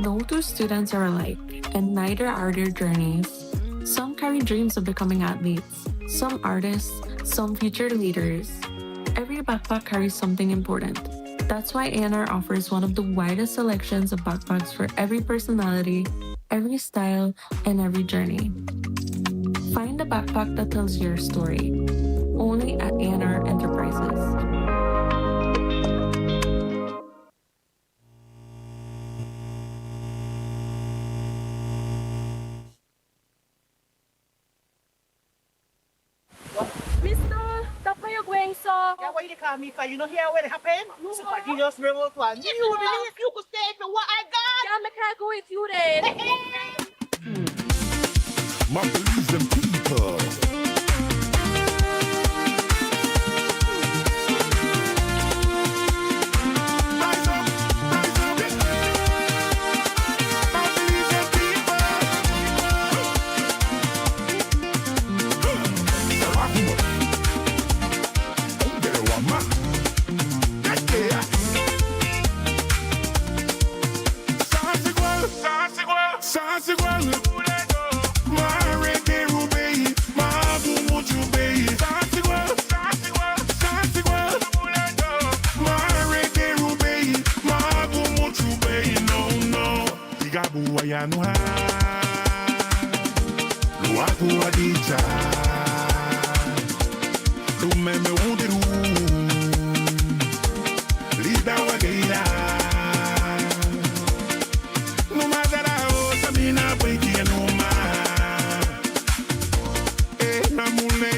No two students are alike, and neither are their journeys. Some carry dreams of becoming athletes, some artists, some future leaders. Every backpack carries something important. That's why ANR offers one of the widest selections of backpacks for every personality, every style, and every journey. Find a backpack that tells your story. Only at ANR Enterprises. Mister, tapos yung gwengso. Yeah, why you call me for? You know here what happened? Somebody just remote one. You believe you could stay for what I got? Yeah, I can't go with you then. My Belizean people. Rise up, rise up. My Belizean people. Oh, there one man. Yeah. Sasigual. Marete Rubei, Mabu Jubei. Sasigual. Marete Rubei, Mabu Jubei. No. Tigabu Ayanuha. Luaku Adija. Lumeme Udiru. Lida Wageira. No matter how Sabina Waiti and Uma. Namune,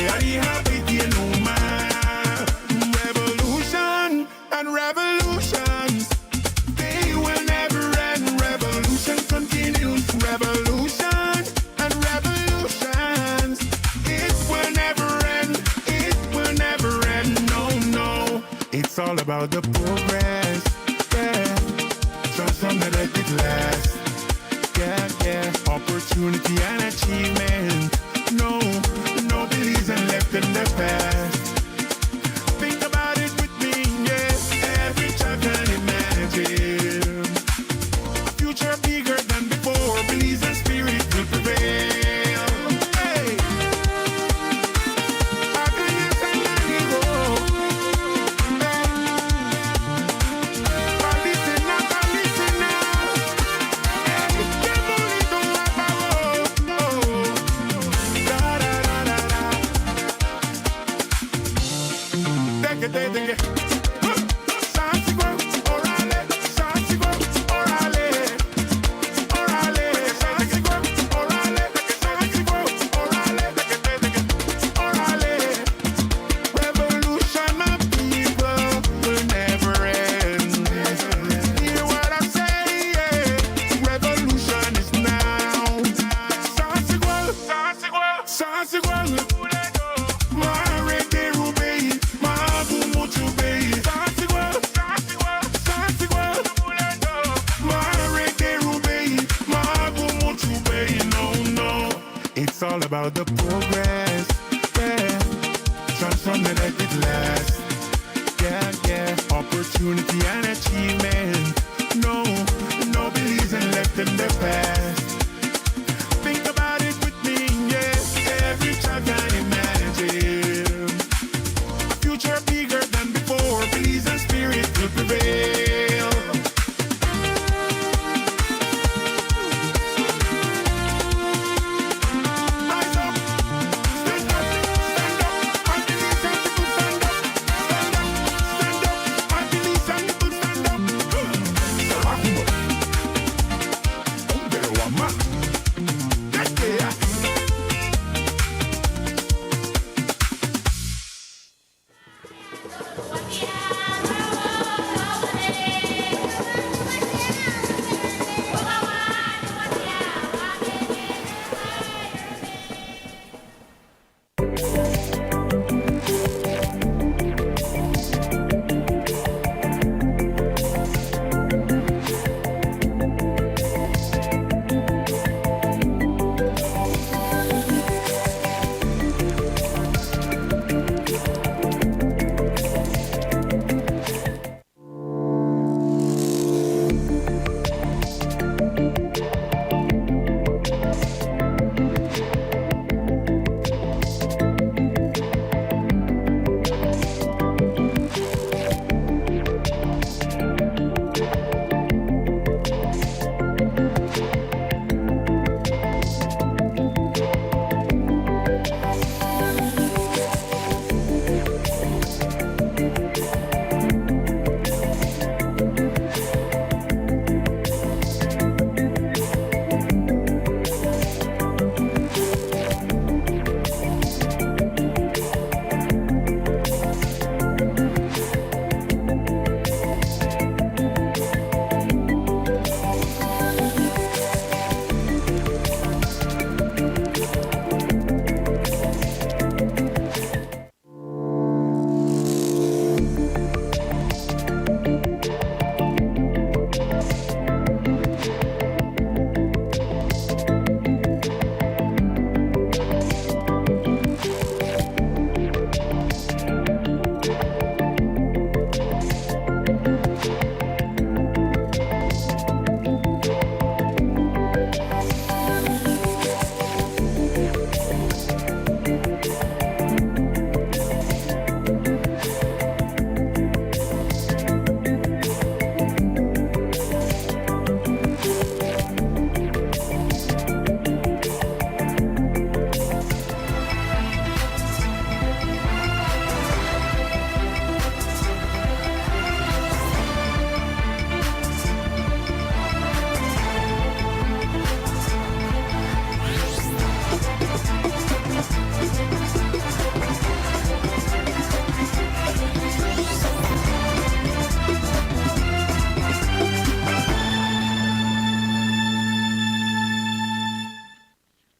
I have Waiti and Uma. Revolution and revolutions. They will never end. Revolution continues. Revolution and revolutions. It will never end. It will never end. No. It's all about the progress. Yeah. Transform that I did last. Yeah. Opportunity and achievement. No beliefs and left in the past. Think about it with me, yeah. Every child can imagine a future bigger than before. Beliefs and spirit will prevail. Hey. I can yes and I go. Listen now. Hey, que bonito apagó. Take it. Sasigual, orale. Sasigual, orale. Sasigual, orale. Revolution of people will never end. Hear what I'm saying? Revolution is now. Sasigual. Marete Rubei, Mabu Jubei. Sasigual. Marete Rubei, Mabu Jubei. No. It's all about the progress. Yeah. Transform that I did last. Yeah. Opportunity and achievement. No beliefs and left in the past. Think about it with me, yeah. Every child can imagine a future bigger than before. Beliefs and spirit will prevail. Rise up, stand up. I believe some people stand up. I believe some people stand up. Oh, there one man.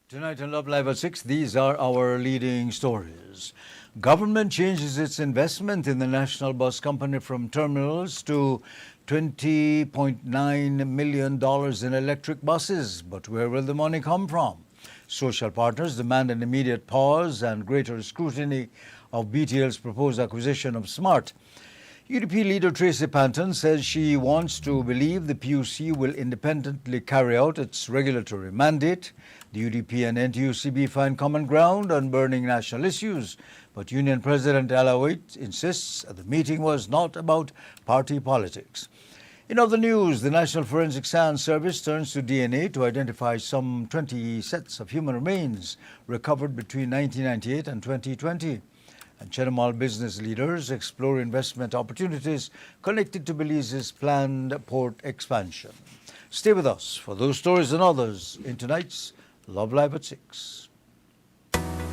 Tonight on Love Live at 6, these are our leading stories. Government changes its investment in the National Bus Company from terminals to $20.9 million in electric buses. But where will the money come from? Social partners demand an immediate pause and greater scrutiny of BTL's proposed acquisition of Smart. UDP leader Tracy Panton says she wants to believe the PUC will independently carry out its regulatory mandate. The UDP and NTUCB find common ground on burning national issues, but Union President Ella Waite insists that the meeting was not about party politics. In other news, the National Forensic Science Service turns to DNA to identify some 20 sets of human remains recovered between 1998 and 2020. And Chenamal business leaders explore investment opportunities connected to Belize's planned port expansion. Stay with us for those stories and others in tonight's Love Live at 6.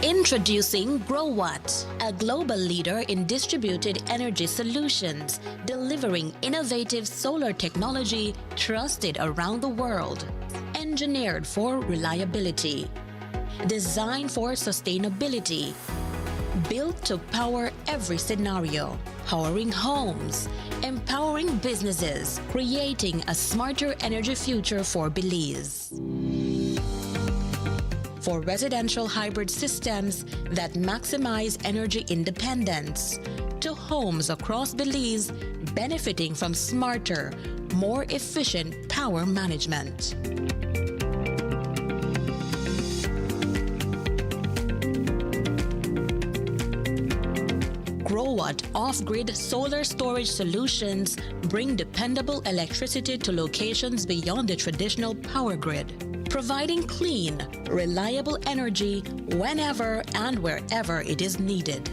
Introducing GrowWatt, a global leader in distributed energy solutions, delivering innovative solar technology trusted around the world. Engineered for reliability, designed for sustainability, built to power every scenario, powering homes, empowering businesses, creating a smarter energy future for Belize. For residential hybrid systems that maximize energy independence, to homes across Belize benefiting from smarter, more efficient power management. GrowWatt off-grid solar storage solutions bring dependable electricity to locations beyond the traditional power grid, providing clean, reliable energy whenever and wherever it is needed.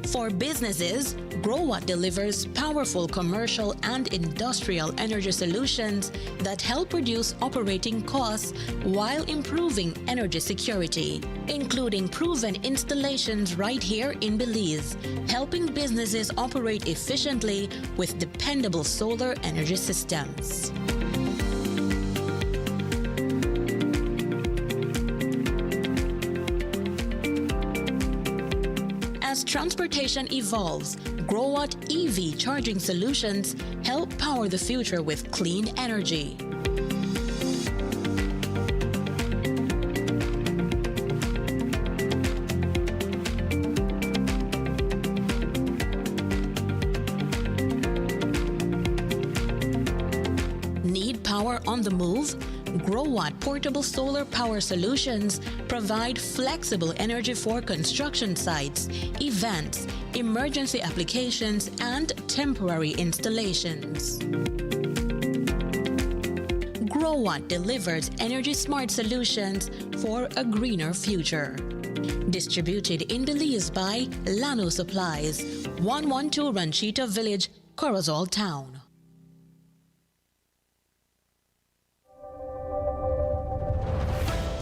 For businesses, GrowWatt delivers powerful commercial and industrial energy solutions that help reduce operating costs while improving energy security, including proven installations right here in Belize, helping businesses operate efficiently with dependable solar energy systems. As transportation evolves, GrowWatt EV charging solutions help power the future with clean energy. Need power on the move? GrowWatt portable solar power solutions provide flexible energy for construction sites, events, emergency applications, and temporary installations. GrowWatt delivers energy-smart solutions for a greener future. Distributed in Belize by Lano Supplies, 112 Ranchita Village, Corozal Town.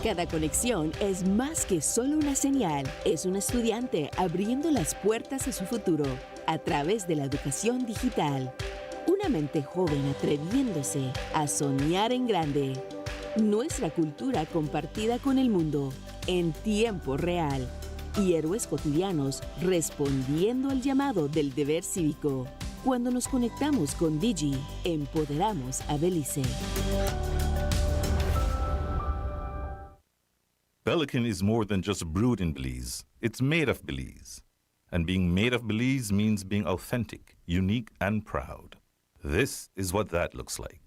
Cada conexión es más que solo una señal, es un estudiante abriendo las puertas a su futuro a través de la educación digital. Una mente joven atreviéndose a soñar en grande. Nuestra cultura compartida con el mundo en tiempo real. Y héroes cotidianos respondiendo al llamado del deber cívico. Cuando nos conectamos con Digi, empoderamos a Belice. Pelican is more than just brewed in Belize. It's made of Belize. And being made of Belize means being authentic, unique, and proud. This is what that looks like.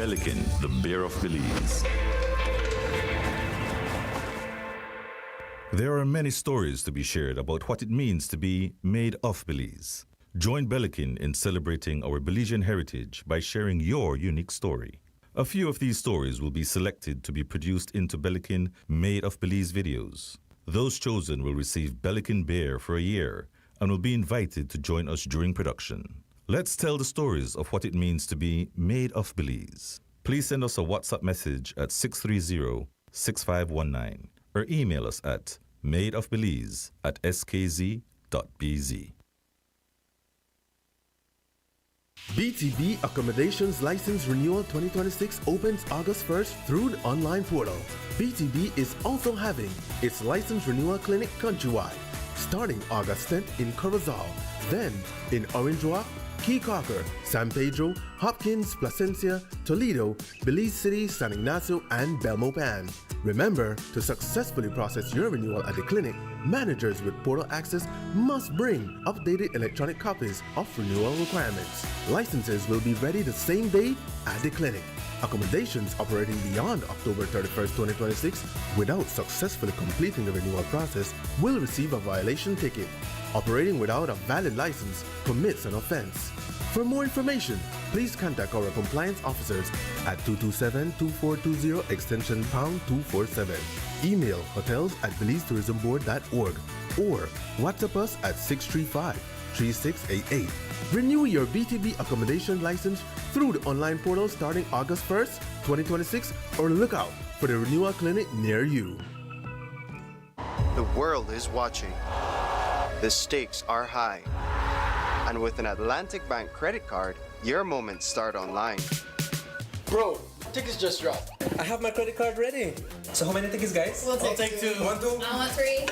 Belikin, the bear of Belize. There are many stories to be shared about what it means to be made of Belize. Join Belikin in celebrating our Belizean heritage by sharing your unique story. A few of these stories will be selected to be produced into Belikin Made of Belize videos. Those chosen will receive Belikin Bear for a year and will be invited to join us during production. Let's tell the stories of what it means to be made of Belize. Please send us a WhatsApp message at 630-6519 or email us at madeofbelize@skz.bz. BTB Accommodations License Renewal 2026 opens August 1st through the online portal. BTB is also having its license renewal clinic countrywide, starting August 10th in Corozal, then in Orange Walk, Key Cocker, San Pedro, Hopkins, Placencia, Toledo, Belize City, San Ignacio, and Belmopan. Remember, to successfully process your renewal at the clinic, managers with portal access must bring updated electronic copies of renewal requirements. Licenses will be ready the same day at the clinic. Accommodations operating beyond October 31st, 2026 without successfully completing the renewal process will receive a violation ticket. Operating without a valid license commits an offense. For more information, please contact our compliance officers at 227-2420 extension #247. Email hotels@belizetourismboard.org or WhatsApp us at 635-3688. Renew your BTB accommodation license through the online portal starting August 1st, 2026, or look out for the renewal clinic near you. The world is watching. The stakes are high. And with an Atlantic Bank credit card, your moments start online. Bro, tickets just dropped. I have my credit card ready. So how many tickets, guys? I'll take two. Want two? I want three.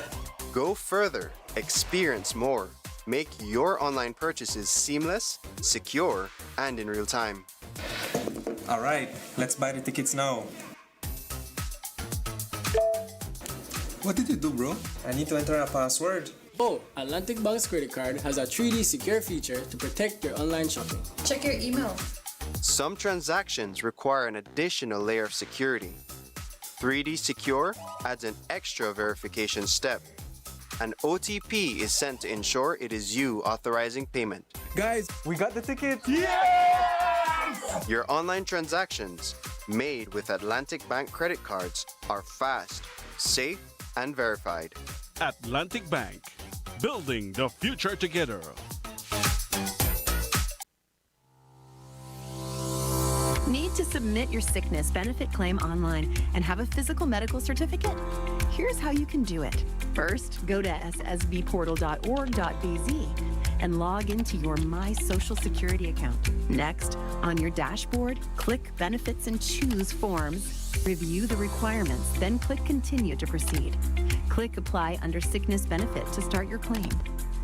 Go further, experience more. Make your online purchases seamless, secure, and in real time. All right, let's buy the tickets now. What did you do, bro? I need to enter a password. Oh, Atlantic Bank's credit card has a 3D secure feature to protect your online shopping. Check your email. Some transactions require an additional layer of security. 3D Secure adds an extra verification step. An OTP is sent to ensure it is you authorizing payment. Guys, we got the tickets! Yes! Your online transactions made with Atlantic Bank credit cards are fast, safe, and verified. Atlantic Bank, building the future together. Need to submit your sickness benefit claim online and have a physical medical certificate? Here's how you can do it. First, go to ssbportal.org.bz and log into your My Social Security account. Next, on your dashboard, click Benefits and choose Forms. Review the requirements, then click Continue to proceed. Click Apply under Sickness Benefit to start your claim.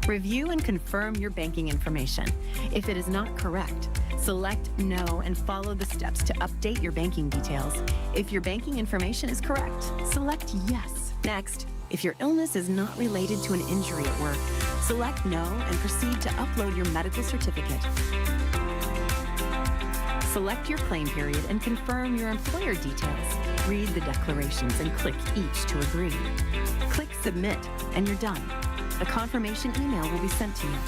Review and confirm your banking information. If it is not correct, select No and follow the steps to update your banking details. If your banking information is correct, select Yes. Next, if your illness is not related to an injury at work, select No and proceed to upload your medical certificate. Select your claim period and confirm your employer details. Read the declarations and click each to agree. Click Submit and you're done. A confirmation email will be sent to you.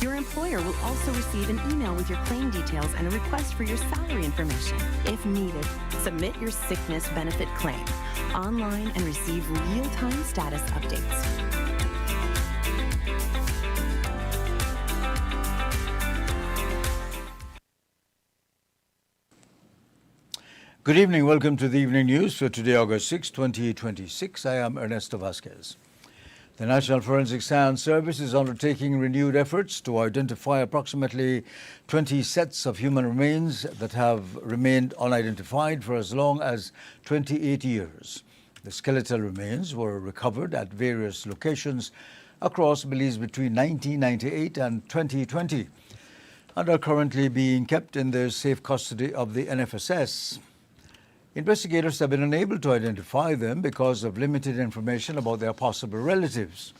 Your employer will also receive an email with your claim details and a request for your salary information. If needed, submit your sickness benefit claim online and receive real-time status updates. Good evening. Welcome to the evening news for today, August 6, 2026. I am Ernesto Vasquez. The National Forensic Science Service is undertaking renewed efforts to identify approximately 20 sets of human remains that have remained unidentified for as long as 28 years. The skeletal remains were recovered at various locations across Belize between 1998 and 2020 and are currently being kept in the safe custody of the NFSS. Investigators have been unable to identify them because of limited information about their possible relatives.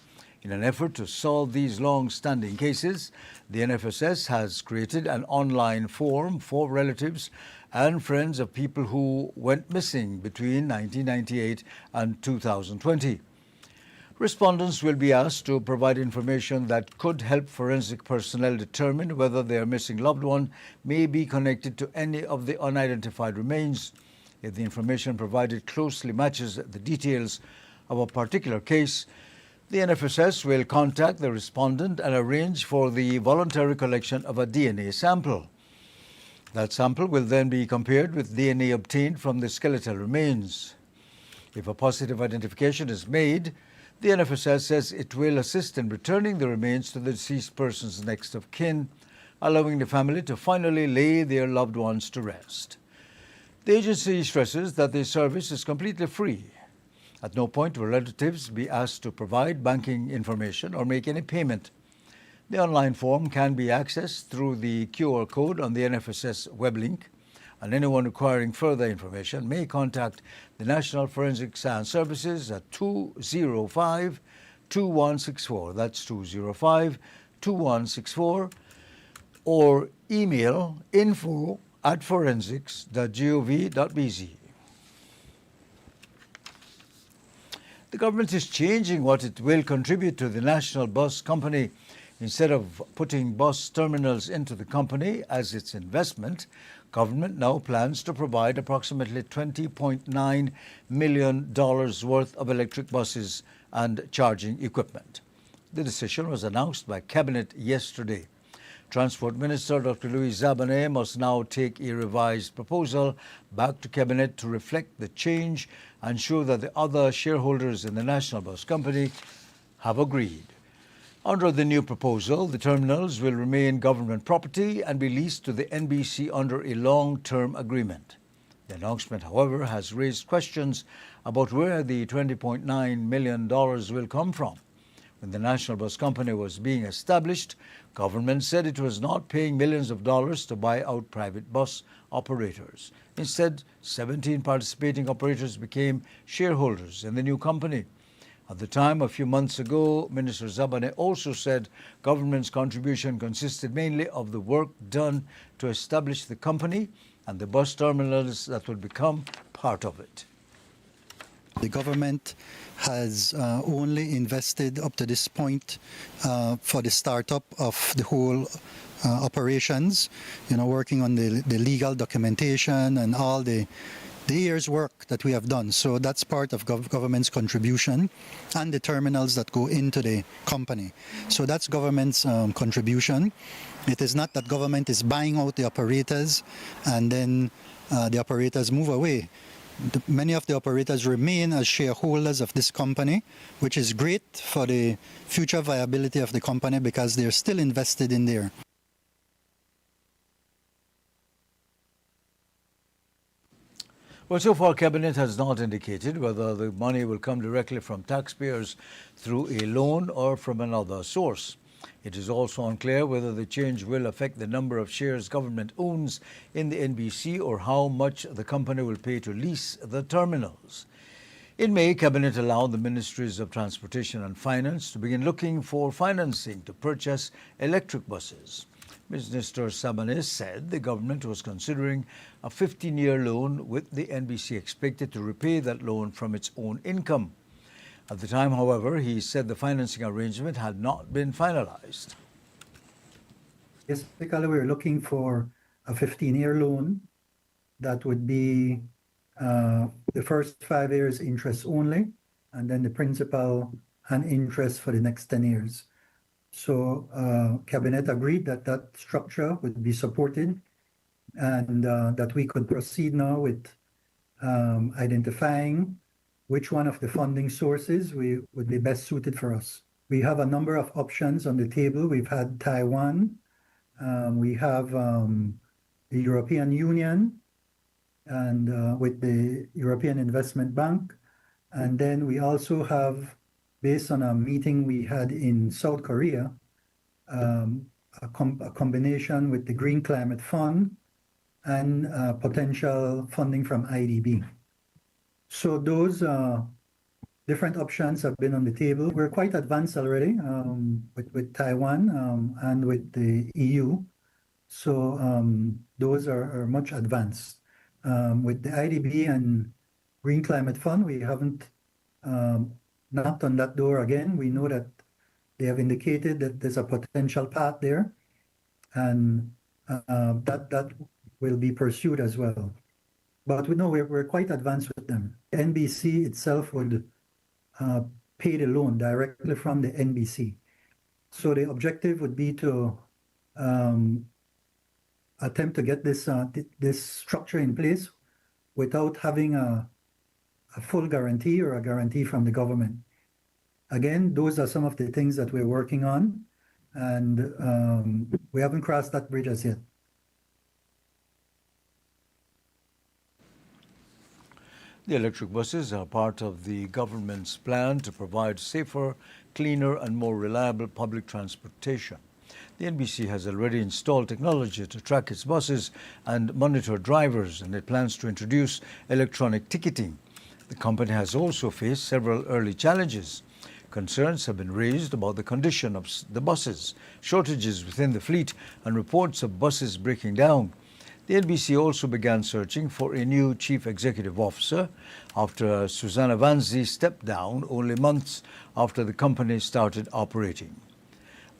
In an effort to solve these long-standing cases, the NFSS has created an online form for relatives and friends of people who went missing between 1998 and 2020. Respondents will be asked to provide information that could help forensic personnel determine whether their missing loved one may be connected to any of the unidentified remains. If the information provided closely matches the details of a particular case, the NFSS will contact the respondent and arrange for the voluntary collection of a DNA sample. That sample will then be compared with DNA obtained from the skeletal remains. If a positive identification is made, the NFSS says it will assist in returning the remains to the deceased person's next of kin, allowing the family to finally lay their loved ones to rest. The agency stresses that the service is completely free. At no point will relatives be asked to provide banking information or make any payment. The online form can be accessed through the QR code on the NFSS web link, and anyone requiring further information may contact the National Forensic Science Services at 205-2164. That's 205-2164, or email info@forensics.gov.bz. The government is changing what it will contribute to the National Bus Company. Instead of putting bus terminals into the company as its investment, government now plans to provide approximately $20.9 million worth of electric buses and charging equipment. The decision was announced by Cabinet yesterday. Transport Minister Dr. Louis Zabane must now take a revised proposal back to Cabinet to reflect the change and show that the other shareholders in the National Bus Company have agreed. Under the new proposal, the terminals will remain government property and be leased to the NBC under a long-term agreement. The announcement, however, has raised questions about where the $20.9 million will come from. When the National Bus Company was being established, government said it was not paying millions of dollars to buy out private bus operators. Instead, 17 participating operators became shareholders in the new company. At the time, a few months ago, Minister Zabane also said government's contribution consisted mainly of the work done to establish the company and the bus terminals that would become part of it. The government has only invested up to this point for the startup of the whole operations, working on the legal documentation and all the year's work that we have done. So that's part of government's contribution, and the terminals that go into the company. So that's government's contribution. It is not that government is buying out the operators and then the operators move away. Many of the operators remain as shareholders of this company, which is great for the future viability of the company because they're still invested in there. Well, so far, Cabinet has not indicated whether the money will come directly from taxpayers through a loan or from another source. It is also unclear whether the change will affect the number of shares government owns in the NBC or how much the company will pay to lease the terminals. In May, Cabinet allowed the Ministries of Transportation and Finance to begin looking for financing to purchase electric buses. Minister Zabane said the government was considering a 15-year loan with the NBC expected to repay that loan from its own income. At the time, however, he said the financing arrangement had not been finalized. Yes, basically we're looking for a 15-year loan that would be the first 5 years interest only, and then the principal and interest for the next 10 years. So Cabinet agreed that that structure would be supported and that we could proceed now with identifying which one of the funding sources would be best suited for us. We have a number of options on the table. We've had Taiwan, we have the European Union, and with the European Investment Bank. And then we also have, based on a meeting we had in South Korea, a combination with the Green Climate Fund and potential funding from IDB. So those different options have been on the table. We're quite advanced already with Taiwan and with the EU. So those are much advanced. With the IDB and Green Climate Fund, we haven't knocked on that door again. We know that they have indicated that there's a potential path there, and that will be pursued as well. But we know we're quite advanced with them. NBC itself would pay the loan directly from the NBC. So the objective would be to attempt to get this this structure in place without having a full guarantee or a guarantee from the government. Again, those are some of the things that we're working on, and we haven't crossed that bridge as yet. The electric buses are part of the government's plan to provide safer, cleaner and more reliable public transportation. The NBC has already installed technology to track its buses and monitor drivers, and it plans to introduce electronic ticketing. The company has also faced several early challenges. Concerns have been raised about the condition of the buses, shortages within the fleet, and reports of buses breaking down. The NBC also began searching for a new chief executive officer after Susanna Vanzi stepped down only months after the company started operating.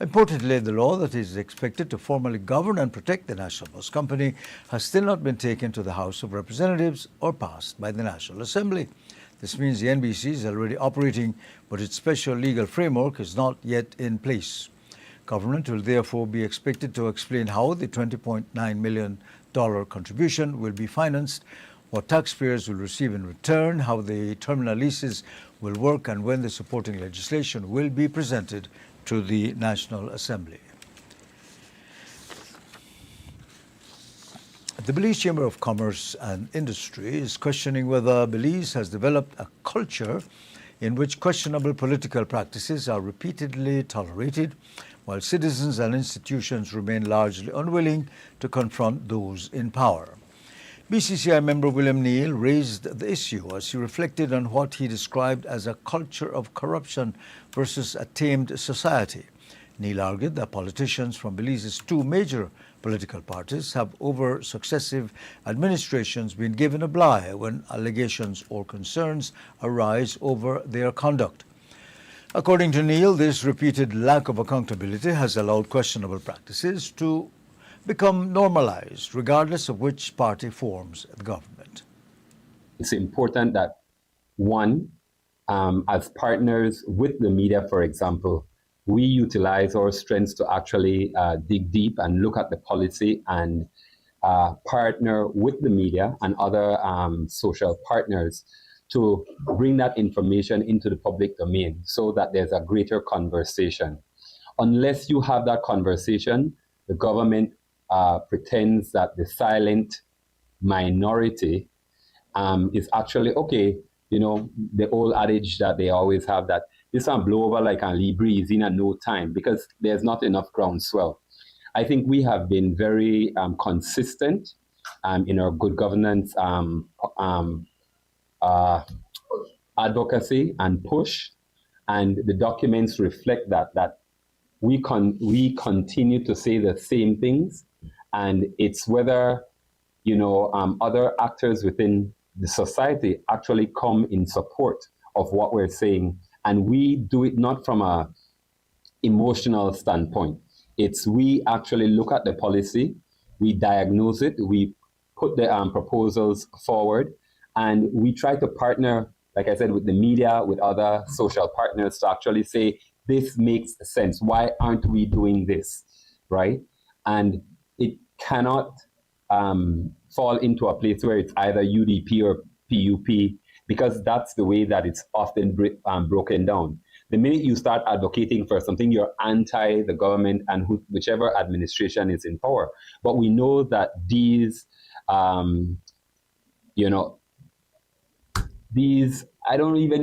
Importantly, the law that is expected to formally govern and protect the National Bus Company has still not been taken to the House of Representatives or passed by the National Assembly. This means the NBC is already operating, but its special legal framework is not yet in place. Government will therefore be expected to explain how the $20.9 million contribution will be financed, what taxpayers will receive in return, how the terminal leases will work, and when the supporting legislation will be presented to the National Assembly. The Belize Chamber of Commerce and Industry is questioning whether Belize has developed a culture in which questionable political practices are repeatedly tolerated, while citizens and institutions remain largely unwilling to confront those in power. BCCI member William Neal raised the issue as he reflected on what he described as a culture of corruption versus a tamed society. Neal argued that politicians from Belize's two major political parties have over successive administrations been given a bly when allegations or concerns arise over their conduct. According to Neal, this repeated lack of accountability has allowed questionable practices to become normalized, regardless of which party forms the government. It's important that, one, as partners with the media, for example, we utilize our strengths to actually dig deep and look at the policy and partner with the media and other social partners to bring that information into the public domain so that there's a greater conversation. Unless you have that conversation, the government pretends that the silent minority is actually, okay, you know, the old adage that they always have that this can blow over like a lee breeze in a no time because there's not enough groundswell. I think we have been very consistent in our good governance advocacy and push, and the documents reflect that we continue to say the same things, and it's whether, you know, other actors within the society actually come in support of what we're saying, and we do it not from a emotional standpoint. It's we actually look at the policy, we diagnose it, we put the proposals forward, and we try to partner, like I said, with the media, with other social partners to actually say, this makes sense. Why aren't we doing this, right? And it cannot fall into a place where it's either UDP or PUP, because that's the way that it's often broken down. The minute you start advocating for something, you're anti the government and whichever administration is in power. But we know that these, you know, these, I don't even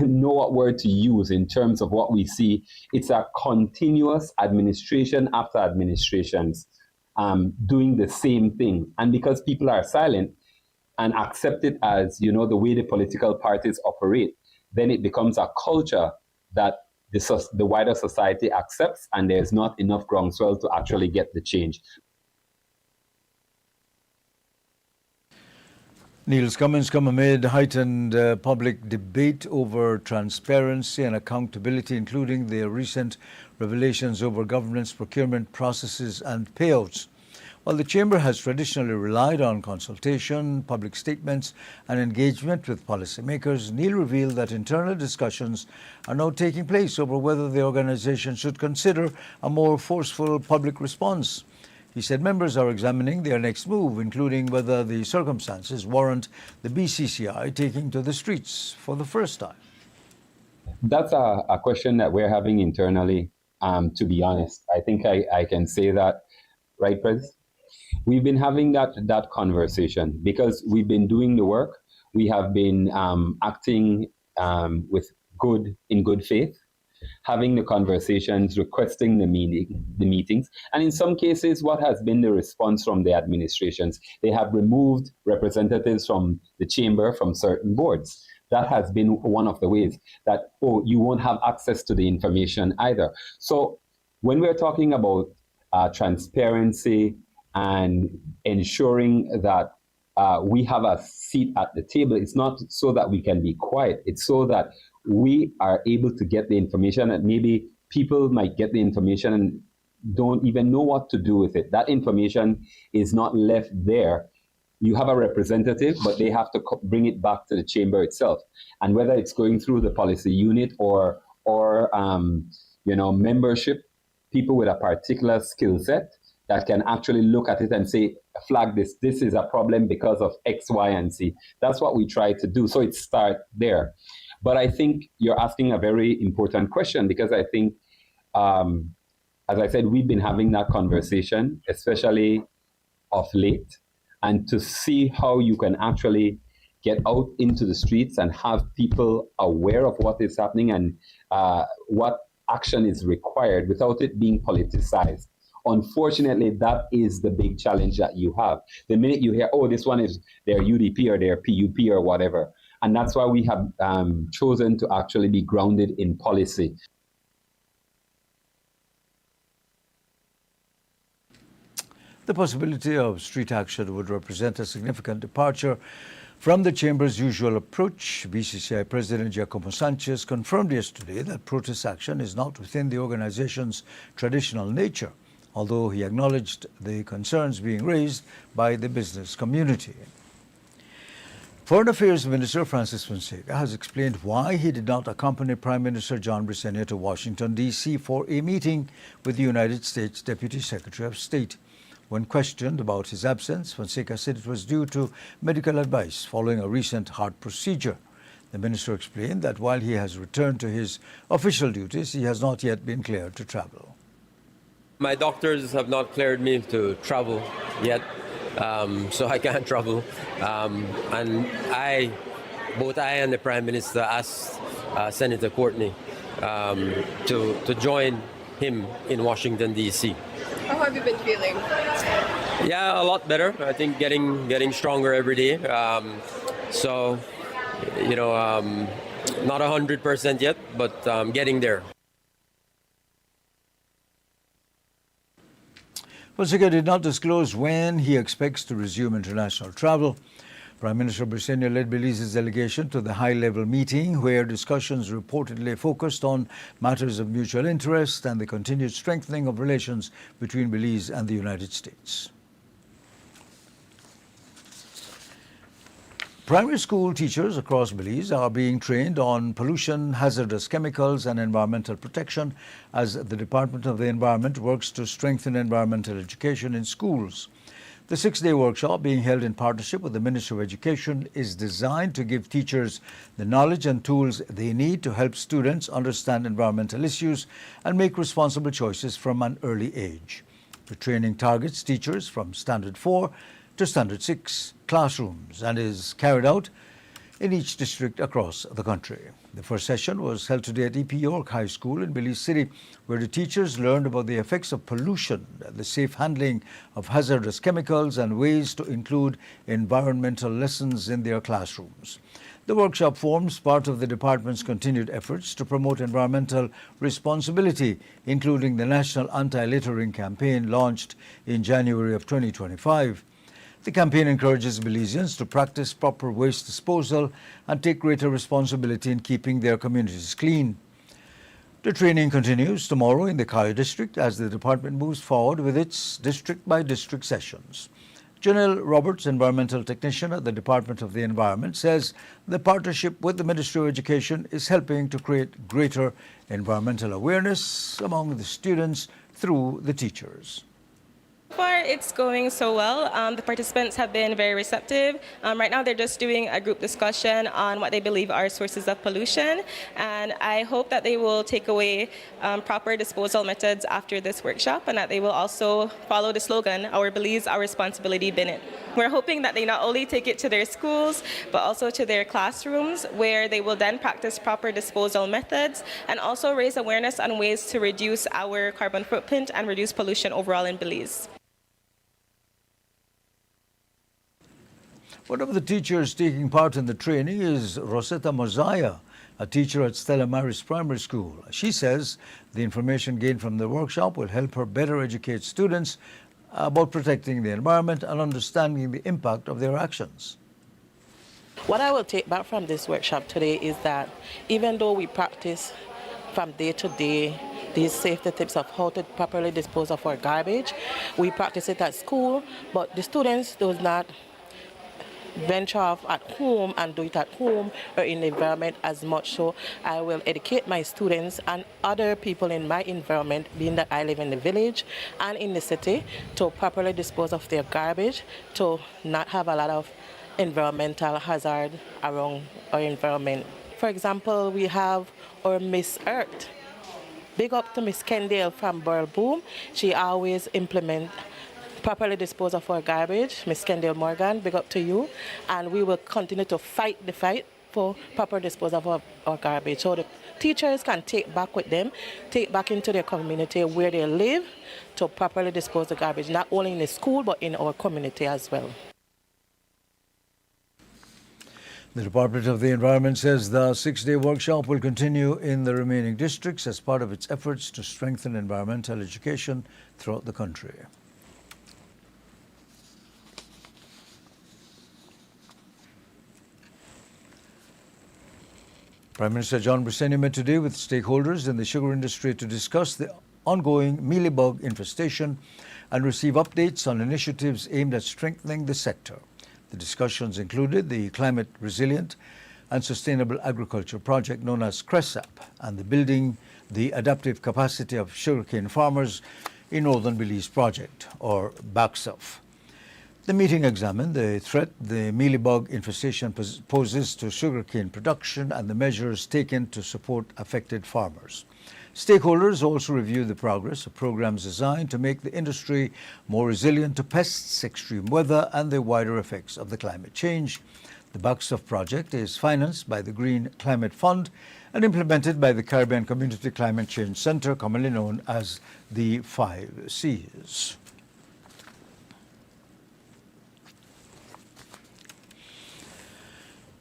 know what word to use in terms of what we see. It's a continuous administration after administrations doing the same thing. And because people are silent and accept it as, you know, the way the political parties operate, then it becomes a culture that the wider society accepts, and there's not enough groundswell to actually get the change. Neil's comments come amid heightened public debate over transparency and accountability, including the recent revelations over government's procurement processes and payouts. While the Chamber has traditionally relied on consultation, public statements, and engagement with policymakers, Neil revealed that internal discussions are now taking place over whether the organization should consider a more forceful public response. He said members are examining their next move, including whether the circumstances warrant the BCCI taking to the streets for the first time. That's a question that we're having internally, to be honest. I think I can say that, right, Prez? We've been having that conversation because we've been doing the work. We have been acting in good faith, having the conversations, requesting the meetings. And in some cases, what has been the response from the administrations? They have removed representatives from the chamber from certain boards. That has been one of the ways that, you won't have access to the information either. So when we're talking about transparency and ensuring that we have a seat at the table, it's not so that we can be quiet. It's so that we are able to get the information, and maybe people might get the information and don't even know what to do with it. That information is not left there. You have a representative, but they have to bring it back to the chamber itself. And whether it's going through the policy unit or membership, people with a particular skill set that can actually look at it and say, flag this is a problem because of X, Y, and Z. That's what we try to do. So it starts there. But I think you're asking a very important question, because I think, as I said, we've been having that conversation, especially of late, and to see how you can actually get out into the streets and have people aware of what is happening and what action is required without it being politicized. Unfortunately, that is the big challenge that you have. The minute you hear, this one is their UDP or their PUP or whatever. And that's why we have chosen to actually be grounded in policy. The possibility of street action would represent a significant departure from the Chamber's usual approach. BCCI President Giacomo Sanchez confirmed yesterday that protest action is not within the organization's traditional nature, although he acknowledged the concerns being raised by the business community. Foreign Affairs Minister Francis Fonseca has explained why he did not accompany Prime Minister John Brisenia to Washington, D.C. for a meeting with the United States Deputy Secretary of State. When questioned about his absence, Fonseca said it was due to medical advice following a recent heart procedure. The minister explained that while he has returned to his official duties, he has not yet been cleared to travel. My doctors have not cleared me to travel yet, so I can't travel. And both I and the Prime Minister asked Senator Courtney to join him in Washington, D.C. How have you been feeling? Yeah, a lot better. I think getting stronger every day. Not 100% yet, but getting there. Fonseca did not disclose when he expects to resume international travel. Prime Minister Brisenia led Belize's delegation to the high-level meeting, where discussions reportedly focused on matters of mutual interest and the continued strengthening of relations between Belize and the United States. Primary school teachers across Belize are being trained on pollution, hazardous chemicals and environmental protection as the Department of the Environment works to strengthen environmental education in schools. The 6-day workshop, being held in partnership with the Ministry of Education, is designed to give teachers the knowledge and tools they need to help students understand environmental issues and make responsible choices from an early age. The training targets teachers from Standard 4 to Standard 6 classrooms and is carried out in each district across the country. The first session was held today at E.P. York High School in Belize City, where the teachers learned about the effects of pollution, the safe handling of hazardous chemicals, and ways to include environmental lessons in their classrooms. The workshop forms part of the department's continued efforts to promote environmental responsibility, including the National Anti-Littering Campaign launched in January of 2025. The campaign encourages Belizeans to practice proper waste disposal and take greater responsibility in keeping their communities clean. The training continues tomorrow in the Cayo district as the department moves forward with its district-by-district sessions. Janelle Roberts, environmental technician at the Department of the Environment, says the partnership with the Ministry of Education is helping to create greater environmental awareness among the students through the teachers. So far, it's going so well. The participants have been very receptive. Right now, they're just doing a group discussion on what they believe are sources of pollution, and I hope that they will take away proper disposal methods after this workshop, and that they will also follow the slogan, "Our Belize, Our Responsibility, Bin It." We're hoping that they not only take it to their schools, but also to their classrooms, where they will then practice proper disposal methods and also raise awareness on ways to reduce our carbon footprint and reduce pollution overall in Belize. One of the teachers taking part in the training is Rosetta Mosiah, a teacher at Stella Maris Primary School. She says the information gained from the workshop will help her better educate students about protecting the environment and understanding the impact of their actions. What I will take back from this workshop today is that even though we practice from day to day these safety tips of how to properly dispose of our garbage, we practice it at school, but the students do not venture off at home and do it at home or in the environment as much. So I will educate my students and other people in my environment, being that I live in the village and in the city, to properly dispose of their garbage, to not have a lot of environmental hazard around our environment. For example, we have our Miss Earth. Big up to Miss Kendall from Burl Boom. She always implements properly dispose of our garbage. Miss Kendall Morgan, big up to you. And we will continue to fight the fight for proper disposal of our garbage. So the teachers can take back with them, take back into their community where they live to properly dispose the garbage, not only in the school, but in our community as well. The Department of the Environment says the 6-day workshop will continue in the remaining districts as part of its efforts to strengthen environmental education throughout the country. Prime Minister John Briceño met today with stakeholders in the sugar industry to discuss the ongoing mealybug infestation and receive updates on initiatives aimed at strengthening the sector. The discussions included the Climate Resilient and Sustainable Agriculture Project known as CRESAP and the Building the Adaptive Capacity of Sugarcane Farmers in Northern Belize Project, or BACSUF. The meeting examined the threat the mealybug infestation poses to sugarcane production and the measures taken to support affected farmers. Stakeholders also reviewed the progress of programs designed to make the industry more resilient to pests, extreme weather, and the wider effects of the climate change. The BACSUF project is financed by the Green Climate Fund and implemented by the Caribbean Community Climate Change Center, commonly known as the 5 Cs.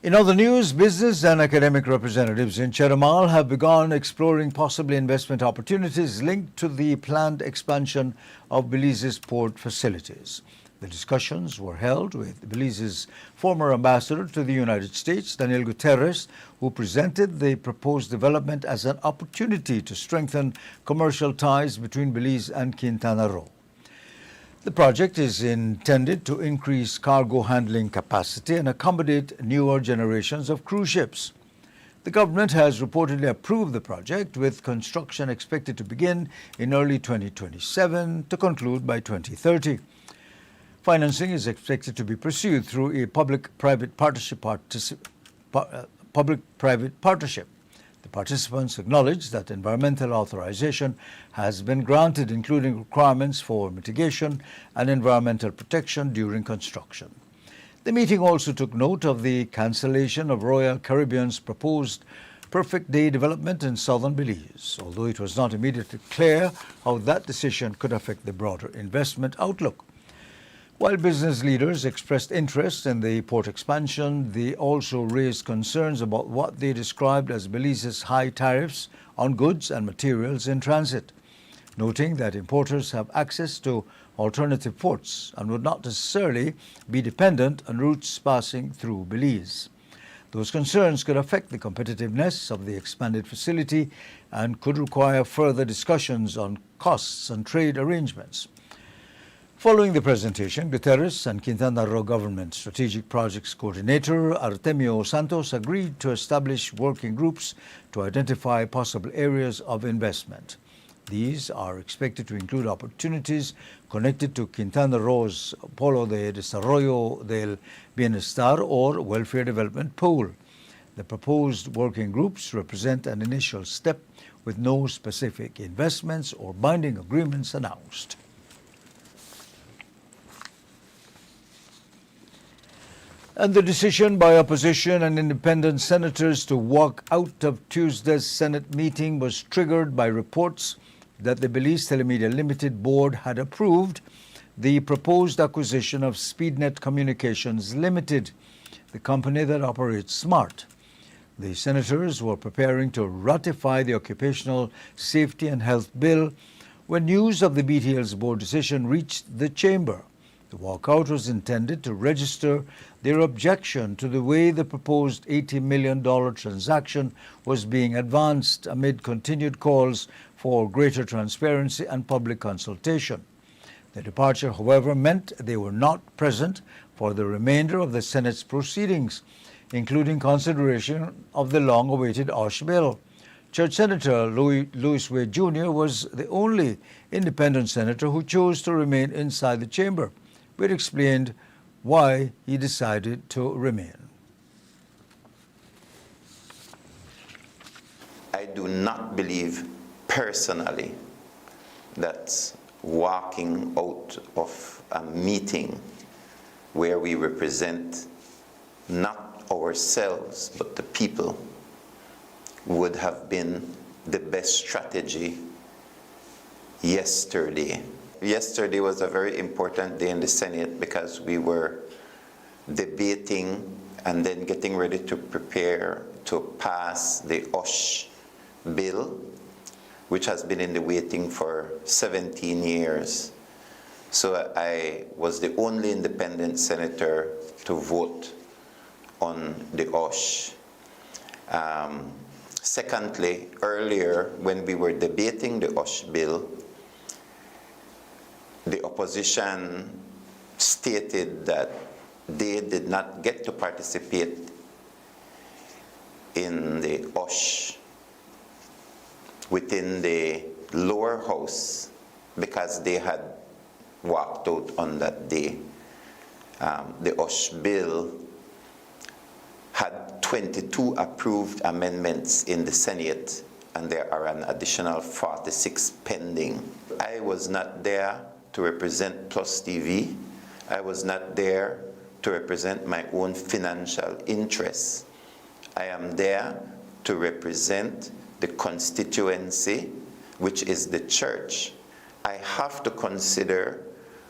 In other news, business and academic representatives in Chetumal have begun exploring possible investment opportunities linked to the planned expansion of Belize's port facilities. The discussions were held with Belize's former ambassador to the United States, Daniel Guterres, who presented the proposed development as an opportunity to strengthen commercial ties between Belize and Quintana Roo. The project is intended to increase cargo handling capacity and accommodate newer generations of cruise ships. The government has reportedly approved the project, with construction expected to begin in early 2027 to conclude by 2030. Financing is expected to be pursued through a public-private partnership. The participants acknowledge that environmental authorization has been granted, including requirements for mitigation and environmental protection during construction. The meeting also took note of the cancellation of Royal Caribbean's proposed Perfect Day development in southern Belize, although it was not immediately clear how that decision could affect the broader investment outlook. While business leaders expressed interest in the port expansion, they also raised concerns about what they described as Belize's high tariffs on goods and materials in transit. noting that importers have access to alternative ports and would not necessarily be dependent on routes passing through Belize. Those concerns could affect the competitiveness of the expanded facility and could require further discussions on costs and trade arrangements. Following the presentation, Guterres and Quintana Roo Government Strategic Projects Coordinator Artemio Santos agreed to establish working groups to identify possible areas of investment. These are expected to include opportunities connected to Quintana Roo's Polo de Desarrollo del Bienestar or Welfare Development Pool. The proposed working groups represent an initial step with no specific investments or binding agreements announced. And the decision by opposition and independent senators to walk out of Tuesday's Senate meeting was triggered by reports that the Belize Telemedia Limited board had approved the proposed acquisition of SpeedNet Communications Limited, the company that operates SMART. The senators were preparing to ratify the Occupational Safety and Health Bill when news of the BTL's board decision reached the chamber. The walkout was intended to register their objection to the way the proposed $80 million transaction was being advanced amid continued calls for greater transparency and public consultation. The departure, however, meant they were not present for the remainder of the Senate's proceedings, including consideration of the long-awaited OSH bill. Church Senator Louis Wade Jr. was the only independent senator who chose to remain inside the chamber. Wade explained why he decided to remain. I do not believe personally that walking out of a meeting where we represent not ourselves but the people would have been the best strategy yesterday. Yesterday was a very important day in the Senate because we were debating and then getting ready to prepare to pass the OSH bill, which has been in the waiting for 17 years. So I was the only independent senator to vote on the OSH. Secondly, earlier when we were debating the OSH bill, the opposition stated that they did not get to participate in the OSH within the lower house because they had walked out on that day. The OSH bill had 22 approved amendments in the Senate, and there are an additional 46 pending. I was not there to represent Plus TV. I was not there to represent my own financial interests. I am there to represent the constituency, which is the church. I have to consider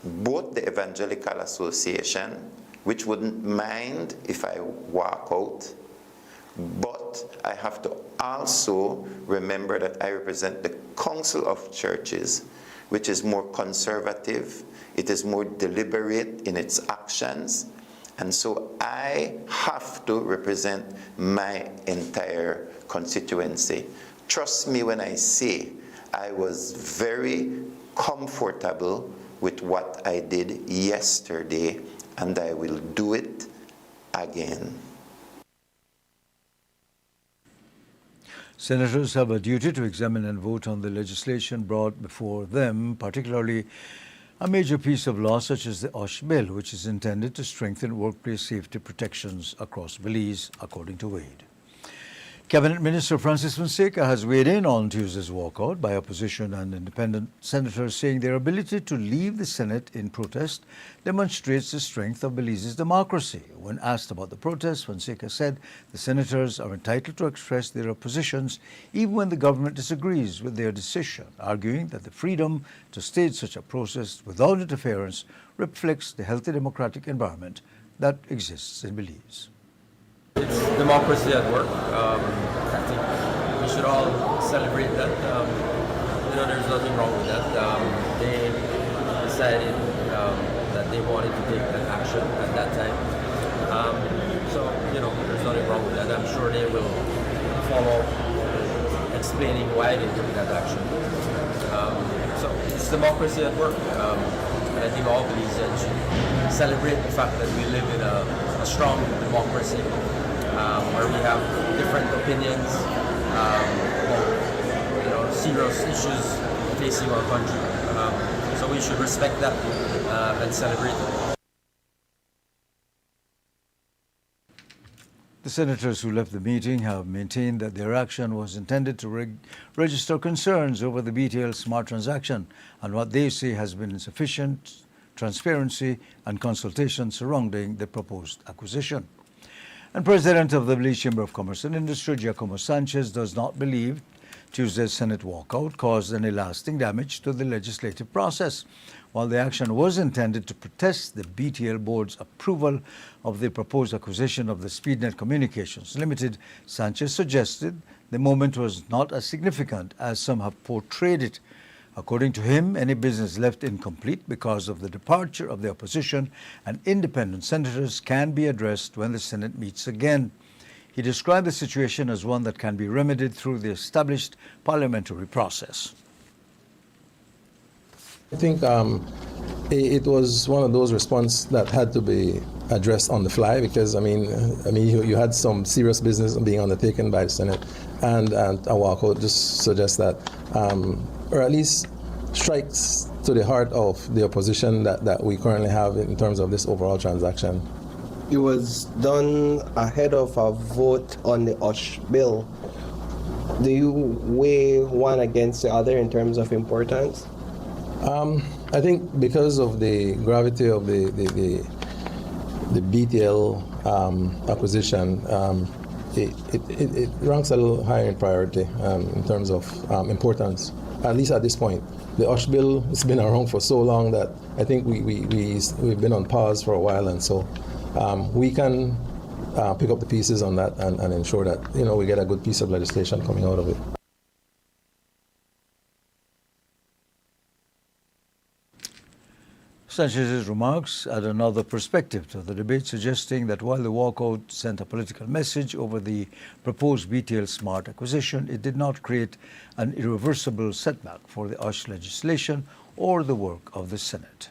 both the Evangelical Association, which wouldn't mind if I walk out, but I have to also remember that I represent the Council of Churches, which is more conservative, it is more deliberate in its actions, and so I have to represent my entire constituency. Trust me when I say I was very comfortable with what I did yesterday, and I will do it again. Senators have a duty to examine and vote on the legislation brought before them, particularly a major piece of law such as the OSH bill, which is intended to strengthen workplace safety protections across Belize, according to Wade. Cabinet Minister Francis Fonseca has weighed in on Tuesday's walkout by opposition and independent senators, saying their ability to leave the Senate in protest demonstrates the strength of Belize's democracy. When asked about the protest, Fonseca said the senators are entitled to express their oppositions even when the government disagrees with their decision, arguing that the freedom to stage such a process without interference reflects the healthy democratic environment that exists in Belize. It's democracy at work. I think we should all celebrate that. there's nothing wrong with that. They decided that they wanted to take that action at that time. So, there's nothing wrong with that. I'm sure they will follow explaining why they took that action. So it's democracy at work. And I think all Belizeans should celebrate the fact that we live in a strong democracy where we have different opinions about serious issues facing our country. So we should respect that and celebrate it. The senators who left the meeting have maintained that their action was intended to register concerns over the BTL Smart transaction and what they say has been insufficient transparency and consultation surrounding the proposed acquisition. And President of the Belize Chamber of Commerce and Industry, Giacomo Sanchez, does not believe Tuesday's Senate walkout caused any lasting damage to the legislative process. While the action was intended to protest the BTL Board's approval of the proposed acquisition of the SpeedNet Communications Limited, Sanchez suggested the moment was not as significant as some have portrayed it. According to him, any business left incomplete because of the departure of the opposition and independent senators can be addressed when the Senate meets again. He described the situation as one that can be remedied through the established parliamentary process. I think it was one of those responses that had to be addressed on the fly because you had some serious business being undertaken by the Senate, and a walkout just suggests that, or at least strikes to the heart of the opposition that we currently have in terms of this overall transaction. It was done ahead of a vote on the OSH bill. Do you weigh one against the other in terms of importance? I think because of the gravity of the BTL acquisition, it ranks a little higher in priority in terms of importance, at least at this point. The OSH bill has been around for so long that I think we've been on pause for a while, and so we can pick up the pieces on that and ensure that we get a good piece of legislation coming out of it. Sanchez's remarks add another perspective to the debate, suggesting that while the walkout sent a political message over the proposed BTL Smart acquisition, it did not create an irreversible setback for the OSH legislation or the work of the Senate.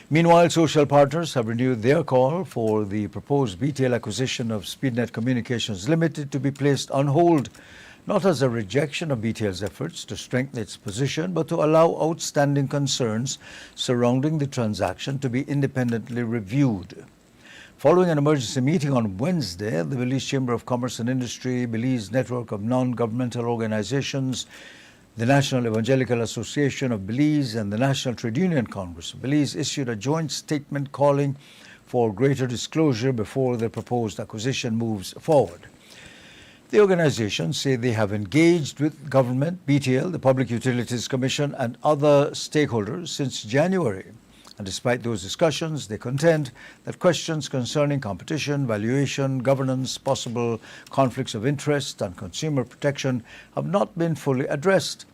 Meanwhile, social partners have renewed their call for the proposed BTL acquisition of SpeedNet Communications Limited to be placed on hold, not as a rejection of BTL's efforts to strengthen its position, but to allow outstanding concerns surrounding the transaction to be independently reviewed. Following an emergency meeting on Wednesday, the Belize Chamber of Commerce and Industry, Belize Network of Non-Governmental Organizations, the National Evangelical Association of Belize, and the National Trade Union Congress of Belize issued a joint statement calling for greater disclosure before the proposed acquisition moves forward. The organizations say they have engaged with government, BTL, the Public Utilities Commission, and other stakeholders since January. And despite those discussions, they contend that questions concerning competition, valuation, governance, possible conflicts of interest, and consumer protection have not been fully addressed.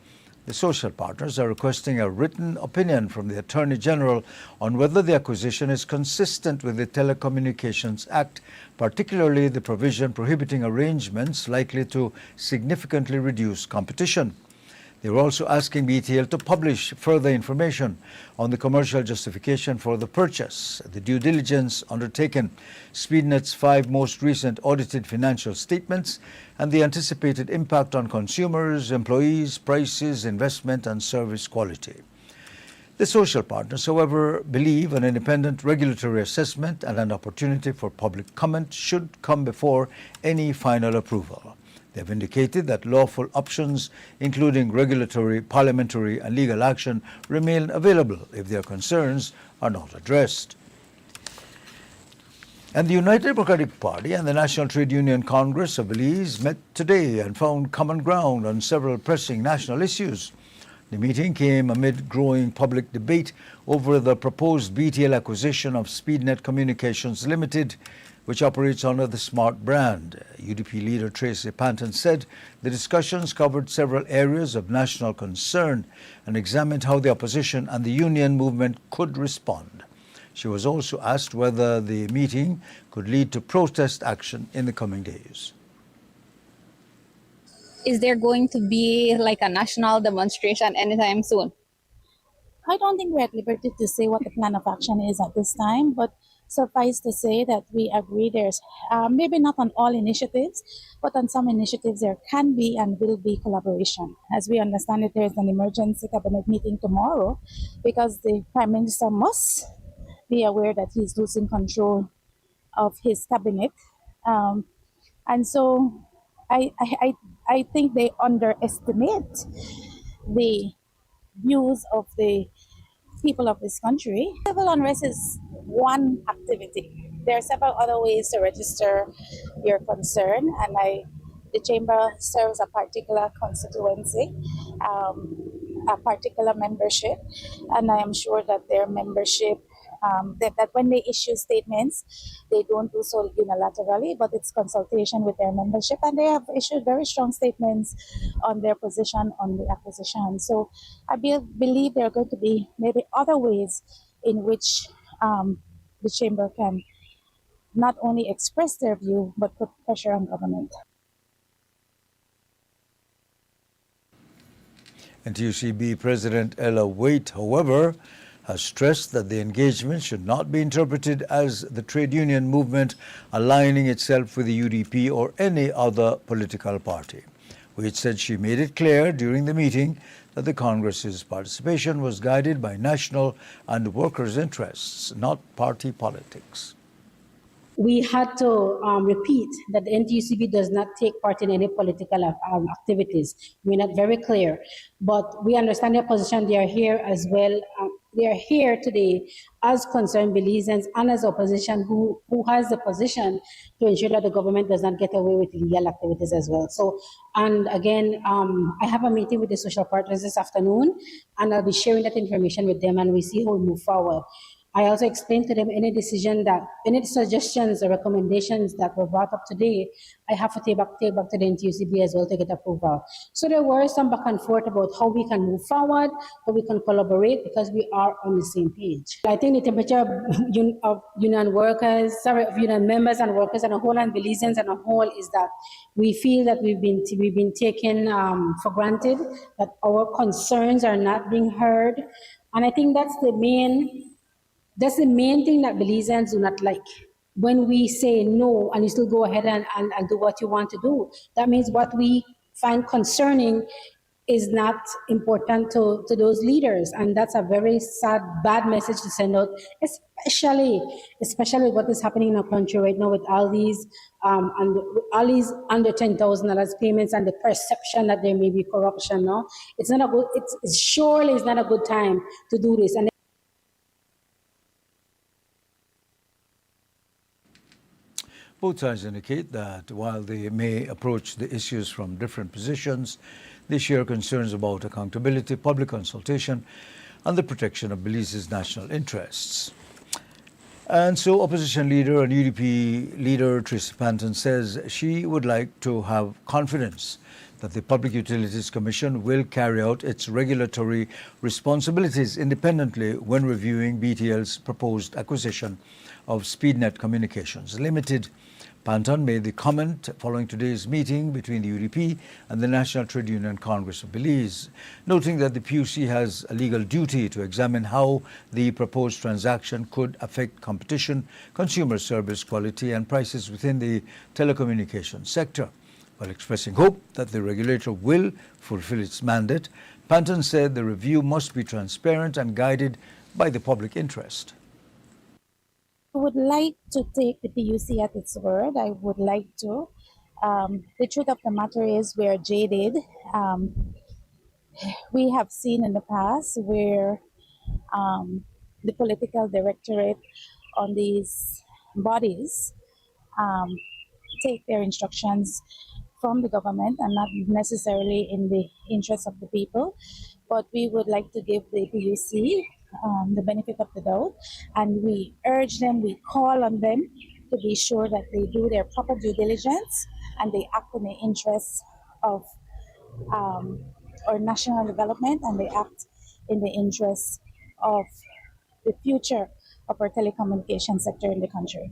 The social partners are requesting a written opinion from the Attorney General on whether the acquisition is consistent with the Telecommunications Act, particularly the provision prohibiting arrangements likely to significantly reduce competition. They are also asking BTL to publish further information on the commercial justification for the purchase, the due diligence undertaken, SpeedNet's 5 most recent audited financial statements, and the anticipated impact on consumers, employees, prices, investment, and service quality. The social partners, however, believe an independent regulatory assessment and an opportunity for public comment should come before any final approval. They have indicated that lawful options, including regulatory, parliamentary, and legal action, remain available if their concerns are not addressed. And the United Democratic Party and the National Trade Union Congress of Belize met today and found common ground on several pressing national issues. The meeting came amid growing public debate over the proposed BTL acquisition of SpeedNet Communications Limited. which operates under the SMART brand. UDP leader Tracy Panton said the discussions covered several areas of national concern and examined how the opposition and the union movement could respond. She was also asked whether the meeting could lead to protest action in the coming days. Is there going to be like a national demonstration anytime soon? I don't think we're at liberty to say what the plan of action is at this time, but suffice to say that we agree there's maybe not on all initiatives, but on some initiatives there can be and will be collaboration. As we understand it, there's an emergency cabinet meeting tomorrow because the Prime Minister must be aware that he's losing control of his cabinet. And so I think they underestimate the views of the people of this country. Civil unrest is one activity. There are several other ways to register your concern, and the chamber serves a particular constituency, a particular membership, and I am sure that their membership, that when they issue statements, they don't do so unilaterally, but it's consultation with their membership, and they have issued very strong statements on their position on the acquisition. So I believe there are going to be maybe other ways in which the chamber can not only express their view, but put pressure on government. NTUCB President Ella Waite, however, has stressed that the engagement should not be interpreted as the trade union movement aligning itself with the UDP or any other political party. Waite said she made it clear during the meeting that the Congress's participation was guided by national and workers' interests, not party politics. We had to repeat that the NTUCB does not take part in any political activities. We're not very clear, but we understand their position. They are here as well. They are here today as concerned Belizeans and as opposition who has the position to ensure that the government does not get away with illegal activities as well. So, and again, I have a meeting with the social partners this afternoon, and I'll be sharing that information with them, and we see how we move forward. I also explained to them any suggestions or recommendations that were brought up today, I have to take back to the NTUCB as well to get approval. So there were some back and forth about how we can move forward, how we can collaborate, because we are on the same page. I think the temperature of union members and workers and a whole, and Belizeans and a whole, is that we feel that we've been taken for granted, that our concerns are not being heard, and I think that's the main thing that Belizeans do not like. When we say no and you still go ahead and do what you want to do, that means what we find concerning is not important to those leaders. And that's a very sad, bad message to send out, especially what is happening in our country right now with all these under $10,000 payments and the perception that there may be corruption. No, it's not a good. It's surely is not a good time to do this. And both sides indicate that while they may approach the issues from different positions, they share concerns about accountability, public consultation, and the protection of Belize's national interests. And so opposition leader and UDP leader Tracy Panton says she would like to have confidence that the Public Utilities Commission will carry out its regulatory responsibilities independently when reviewing BTL's proposed acquisition of SpeedNet Communications Limited. Panton made the comment following today's meeting between the UDP and the National Trade Union Congress of Belize, noting that the PUC has a legal duty to examine how the proposed transaction could affect competition, consumer service quality, and prices within the telecommunications sector. While expressing hope that the regulator will fulfill its mandate, Panton said the review must be transparent and guided by the public interest. I would like to take the PUC at its word. I would like to. The truth of the matter is we're jaded. We have seen in the past where the political directorate on these bodies take their instructions from the government and not necessarily in the interest of the people. But we would like to give the PUC the benefit of the doubt, and we urge them, we call on them to be sure that they do their proper due diligence and they act in the interests of our national development, and they act in the interests of the future of our telecommunications sector in the country.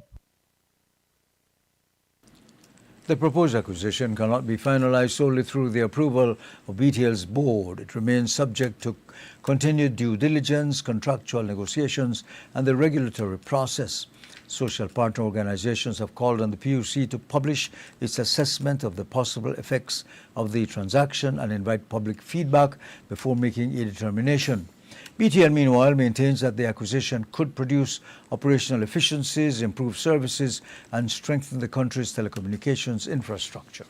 The proposed acquisition cannot be finalized solely through the approval of BTL's board. It remains subject to continued due diligence, contractual negotiations, and the regulatory process. Social partner organizations have called on the PUC to publish its assessment of the possible effects of the transaction and invite public feedback before making a determination. BTL, meanwhile, maintains that the acquisition could produce operational efficiencies, improve services, and strengthen the country's telecommunications infrastructure.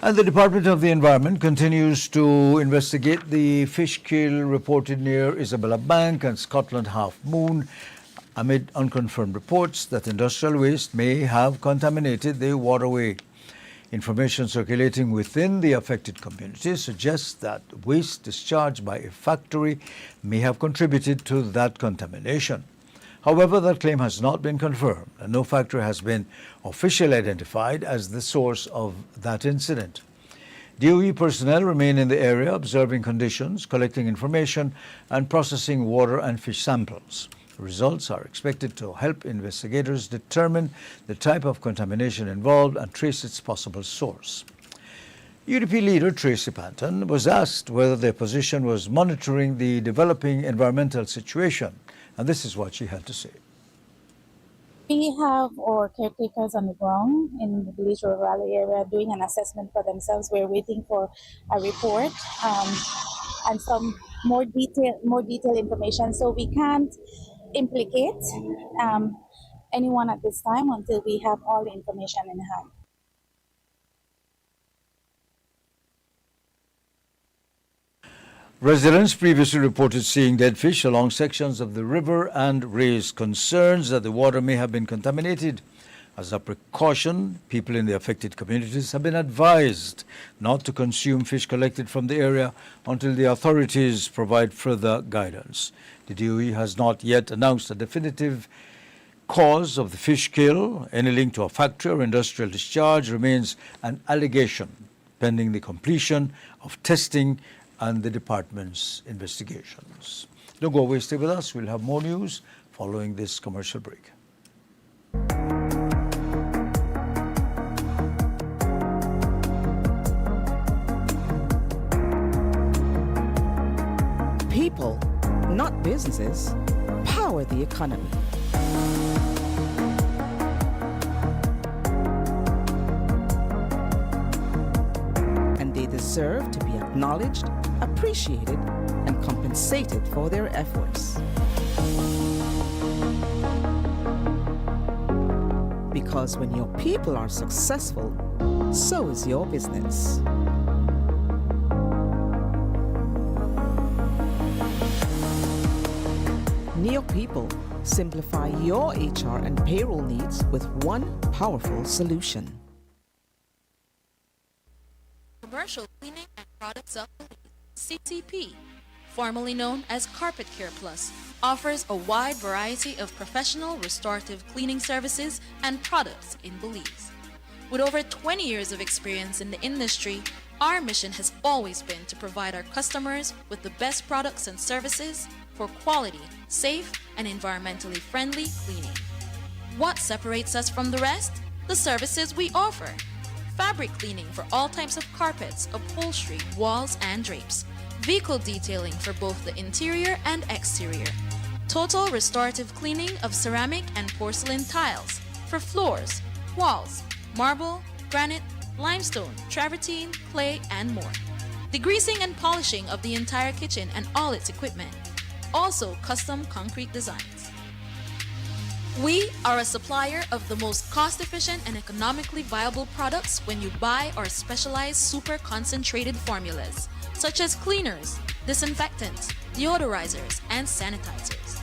And the Department of the Environment continues to investigate the fish kill reported near Isabella Bank and Scotland Half Moon, amid unconfirmed reports that industrial waste may have contaminated the waterway. Information circulating within the affected community suggests that waste discharged by a factory may have contributed to that contamination. However, that claim has not been confirmed, and no factory has been officially identified as the source of that incident. DOE personnel remain in the area observing conditions, collecting information, and processing water and fish samples. The results are expected to help investigators determine the type of contamination involved and trace its possible source. UDP leader Tracy Panton was asked whether the opposition was monitoring the developing environmental situation, and this is what she had to say. We have our caretakers on the ground in the Village Road Valley area doing an assessment for themselves. We're waiting for a report and some more detailed information. So we can't implicate anyone at this time until we have all the information in hand. Residents previously reported seeing dead fish along sections of the river and raised concerns that the water may have been contaminated. As a precaution, people in the affected communities have been advised not to consume fish collected from the area until the authorities provide further guidance. The DOE has not yet announced a definitive cause of the fish kill. Any link to a factory or industrial discharge remains an allegation pending the completion of testing and the department's investigations. Don't go away, stay with us. We'll have more news following this commercial break. People, not businesses, power the economy. And they deserve to be acknowledged, appreciated, and compensated for their efforts. Because when your people are successful, so is your business. Neo People, simplify your HR and payroll needs with one powerful solution. Commercial Cleaning and Products of Belize, CCP, formerly known as Carpet Care Plus, offers a wide variety of professional restorative cleaning services and products in Belize. With over 20 years of experience in the industry, our mission has always been to provide our customers with the best products and services for quality, safe, and environmentally friendly cleaning. What separates us from the rest? The services we offer. Fabric cleaning for all types of carpets, upholstery, walls, and drapes. Vehicle detailing for both the interior and exterior. Total restorative cleaning of ceramic and porcelain tiles for floors, walls, marble, granite, limestone, travertine, clay, and more. Degreasing and polishing of the entire kitchen and all its equipment. Also custom concrete designs. We are a supplier of the most cost-efficient and economically viable products when you buy our specialized super concentrated formulas, such as cleaners, disinfectants, deodorizers, and sanitizers.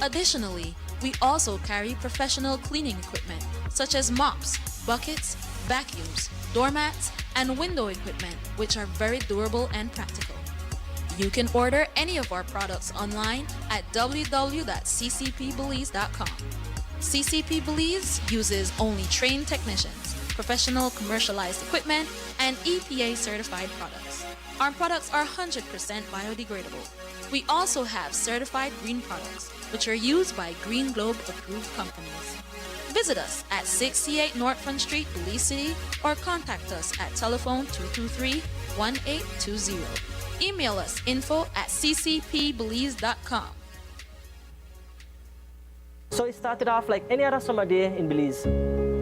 Additionally, we also carry professional cleaning equipment, such as mops, buckets, vacuums, doormats, and window equipment, which are very durable and practical. You can order any of our products online at www.ccpbelize.com. CCP Belize uses only trained technicians, professional commercialized equipment, and EPA-certified products. Our products are 100% biodegradable. We also have certified green products, which are used by Green Globe-approved companies. Visit us at 68 North Front Street, Belize City, or contact us at telephone 223-1820. Email us info@ccpbelize.com. So it started off like any other summer day in Belize.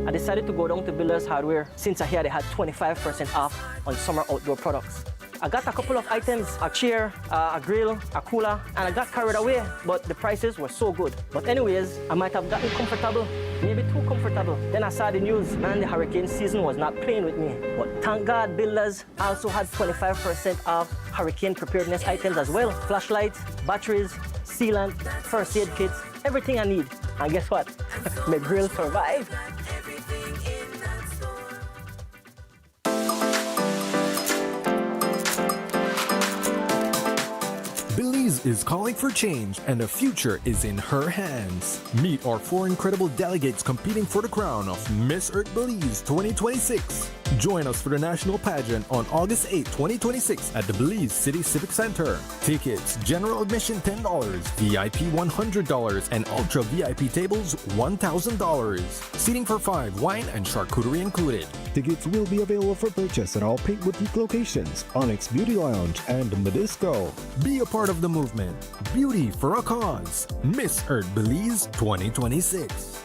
I decided to go down to Builders Hardware since I hear they had 25% off on summer outdoor products. I got a couple of items, a chair, a grill, a cooler, and I got carried away, but the prices were so good. But anyways, I might have gotten comfortable, maybe too comfortable. Then I saw the news, man, the hurricane season was not playing with me. But thank God, Builders also had 25% off hurricane preparedness items as well. Flashlights, batteries, sealant, first aid kits, everything I need. And guess what? My grill survived. Belize is calling for change, and the future is in her hands. Meet our 4 incredible delegates competing for the crown of Miss Earth Belize 2026. Join us for the national pageant on August 8, 2026 at the Belize City Civic Center. Tickets, general admission $10, VIP $100, and ultra VIP tables $1,000. Seating for 5, wine and charcuterie included. Tickets will be available for purchase at all Pink Boutique locations, Onyx Beauty Lounge, and Medisco. Be a part of the movement. Beauty for a cause. Miss Earth Belize 2026.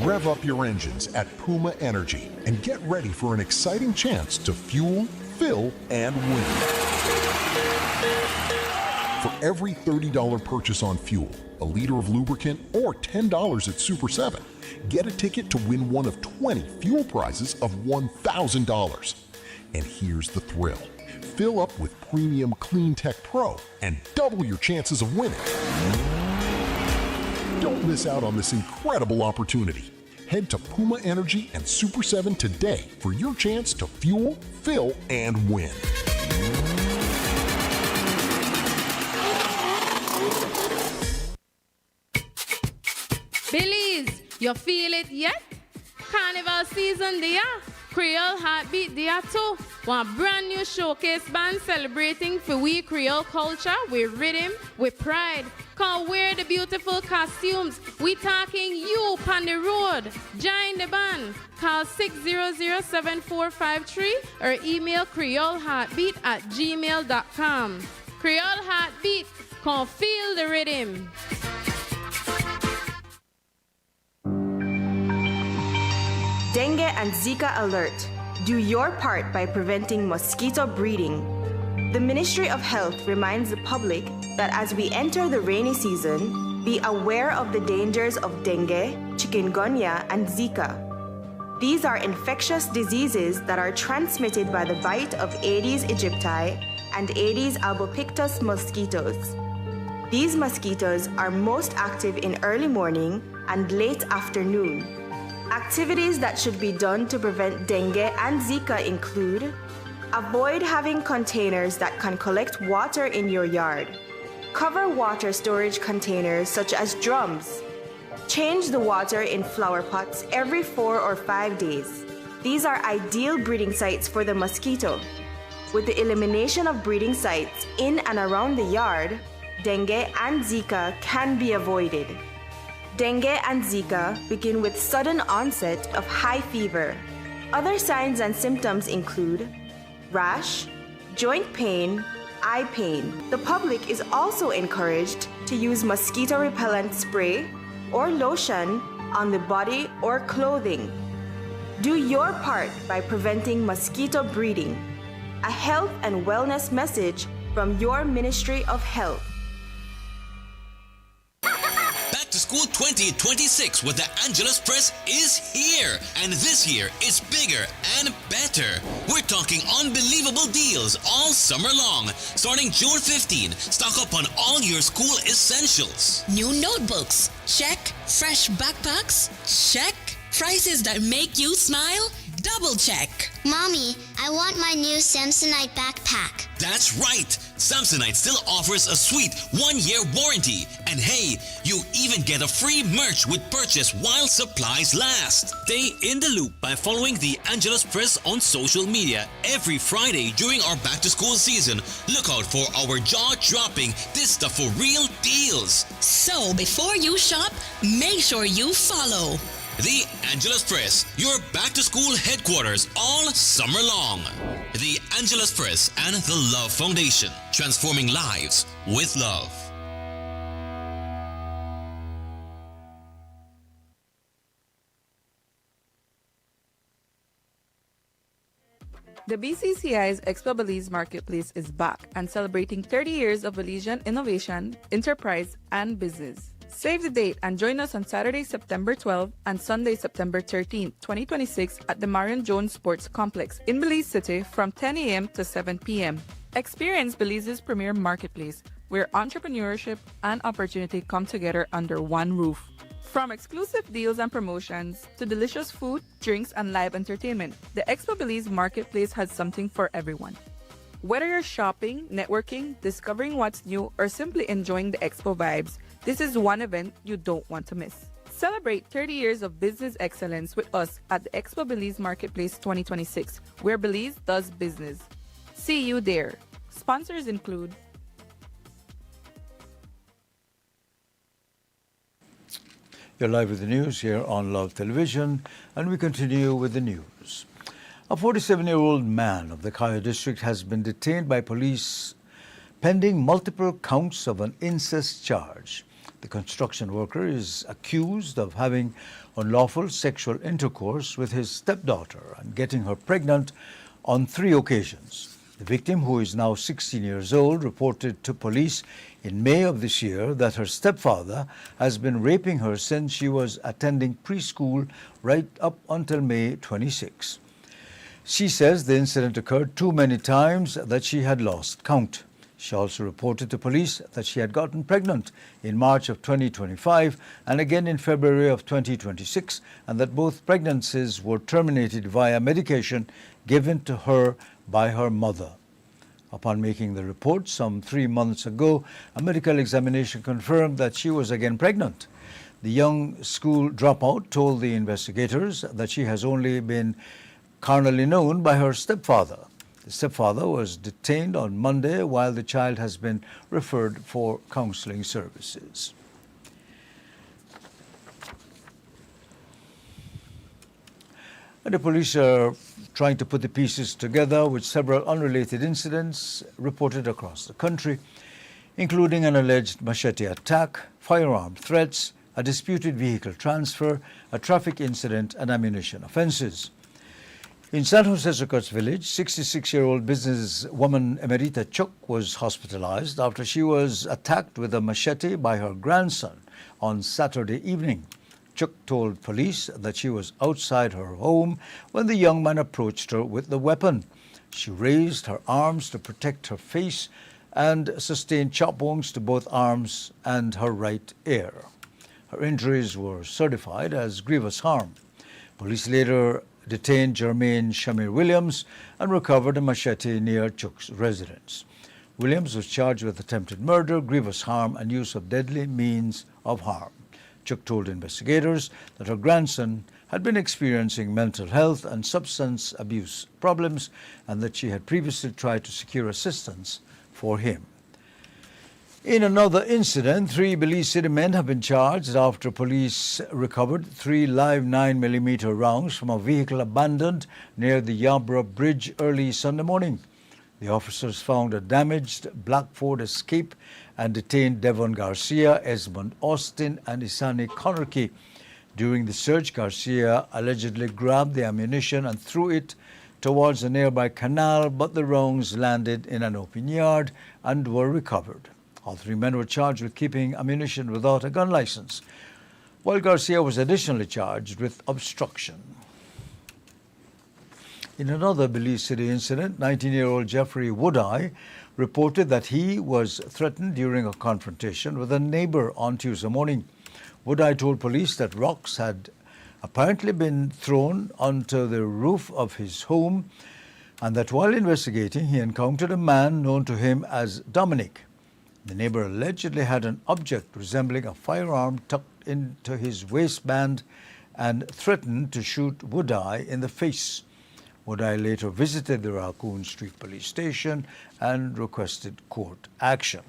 Rev up your engines at Puma Energy and get ready for an exciting chance to fuel, fill, and win. For every $30 purchase on fuel, a liter of lubricant, or $10 at Super 7, get a ticket to win one of 20 fuel prizes of $1,000. And here's the thrill. Fill up with premium Clean Tech Pro and double your chances of winning. Don't miss out on this incredible opportunity. Head to Puma Energy and Super 7 today for your chance to fuel, fill, and win. Belize, you feel it yet? Carnival season there. Creole Heartbeat there too. One brand new showcase band celebrating for we Creole culture with rhythm, with pride. Come wear the beautiful costumes. We talking you on the road. Join the band. Call 600-7453 or email creoleheartbeat@gmail.com. Creole Heartbeat, come feel the rhythm. Dengue and Zika alert. Do your part by preventing mosquito breeding. The Ministry of Health reminds the public that as we enter the rainy season, be aware of the dangers of dengue, chikungunya, and Zika. These are infectious diseases that are transmitted by the bite of Aedes aegypti and Aedes albopictus mosquitoes. These mosquitoes are most active in early morning and late afternoon. Activities that should be done to prevent dengue and Zika include: avoid having containers that can collect water in your yard. Cover water storage containers such as drums. Change the water in flower pots every 4 or 5 days. These are ideal breeding sites for the mosquito. With the elimination of breeding sites in and around the yard, dengue and Zika can be avoided. Dengue and Zika begin with sudden onset of high fever. Other signs and symptoms include rash, joint pain, eye pain. The public is also encouraged to use mosquito repellent spray or lotion on the body or clothing. Do your part by preventing mosquito breeding. A health and wellness message from your Ministry of Health. Back to School 2026 with the Angelus Press is here. And this year is bigger and better. We're talking unbelievable deals all summer long. Starting June 15, stock up on all your school essentials. New notebooks? Check. Fresh backpacks? Check. Prices that make you smile? Double check. Mommy, I want my new Samsonite backpack. That's right. Samsonite still offers a sweet 1-year warranty. And hey, you even get a free merch with purchase while supplies last. Stay in the loop by following the Angelus Press on social media. Every Friday during our back to school season, look out for our jaw-dropping This Stuff for Real deals. So before you shop, make sure you follow The Angelus Press, your back-to-school headquarters all summer long. The Angelus Press and the Love Foundation, transforming lives with love. The BCCI's Expo Belize Marketplace is back and celebrating 30 years of Belizean innovation, enterprise, and business. Save the date and join us on Saturday, September 12 and Sunday, September 13, 2026 at the Marion Jones Sports Complex in Belize City from 10 a.m. to 7 p.m. Experience Belize's premier marketplace where entrepreneurship and opportunity come together under one roof. From exclusive deals and promotions to delicious food, drinks, and live entertainment, the Expo Belize Marketplace has something for everyone. Whether you're shopping, networking, discovering what's new, or simply enjoying the Expo vibes, this is one event you don't want to miss. Celebrate 30 years of business excellence with us at the Expo Belize Marketplace 2026, where Belize does business. See you there. Sponsors include You're live with the news here on Love Television, and we continue with the news. A 47-year-old man of the Kaya district has been detained by police pending multiple counts of an incest charge. The construction worker is accused of having unlawful sexual intercourse with his stepdaughter and getting her pregnant on 3 occasions. The victim, who is now 16 years old, reported to police in May of this year that her stepfather has been raping her since she was attending preschool right up until May 26. She says the incident occurred too many times that she had lost count. She also reported to police that she had gotten pregnant in March of 2025 and again in February of 2026, and that both pregnancies were terminated via medication given to her by her mother. Upon making the report some 3 months ago, a medical examination confirmed that she was again pregnant. The young school dropout told the investigators that she has only been carnally known by her stepfather. The stepfather was detained on Monday while the child has been referred for counseling services. And the police are trying to put the pieces together with several unrelated incidents reported across the country, including an alleged machete attack, firearm threats, a disputed vehicle transfer, a traffic incident, and ammunition offenses. In San Jose Succots Village, 66-year-old businesswoman Emerita Chuk was hospitalized after she was attacked with a machete by her grandson on Saturday evening. Chuk told police that she was outside her home when the young man approached her with the weapon. She raised her arms to protect her face and sustained chop wounds to both arms and her right ear. Her injuries were certified as grievous harm. Police later detained Jermaine Shamir Williams and recovered a machete near Chuk's residence. Williams was charged with attempted murder, grievous harm, and use of deadly means of harm. Chuk told investigators that her grandson had been experiencing mental health and substance abuse problems and that she had previously tried to secure assistance for him. In another incident, 3 Belize City men have been charged after police recovered 3 live 9mm rounds from a vehicle abandoned near the Yabra Bridge early Sunday morning. The officers found a damaged black Ford Escape and detained Devon Garcia, Esmond Austin, and Isani Conerky. During the search, Garcia allegedly grabbed the ammunition and threw it towards a nearby canal, but the rounds landed in an open yard and were recovered. All 3 men were charged with keeping ammunition without a gun license, while Garcia was additionally charged with obstruction. In another Belize City incident, 19-year-old Jeffrey Woodeye reported that he was threatened during a confrontation with a neighbor on Tuesday morning. Woodeye told police that rocks had apparently been thrown onto the roof of his home and that while investigating, he encountered a man known to him as Dominic. The neighbor allegedly had an object resembling a firearm tucked into his waistband and threatened to shoot Woodeye in the face. Woodeye later visited the Raccoon Street Police Station and requested court action.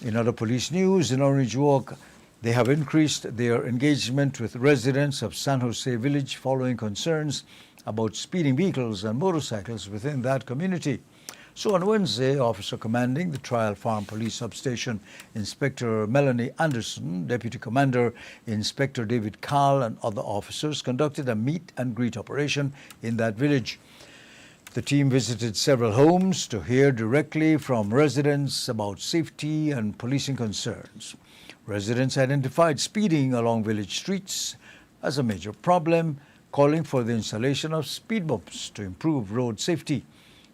In other police news, in Orange Walk, they have increased their engagement with residents of San Jose Village following concerns about speeding vehicles and motorcycles within that community. So on Wednesday, Officer Commanding the Trial Farm Police Substation, Inspector Melanie Anderson, Deputy Commander Inspector David Carl, and other officers conducted a meet and greet operation in that village. The team visited several homes to hear directly from residents about safety and policing concerns. Residents identified speeding along village streets as a major problem, calling for the installation of speed bumps to improve road safety.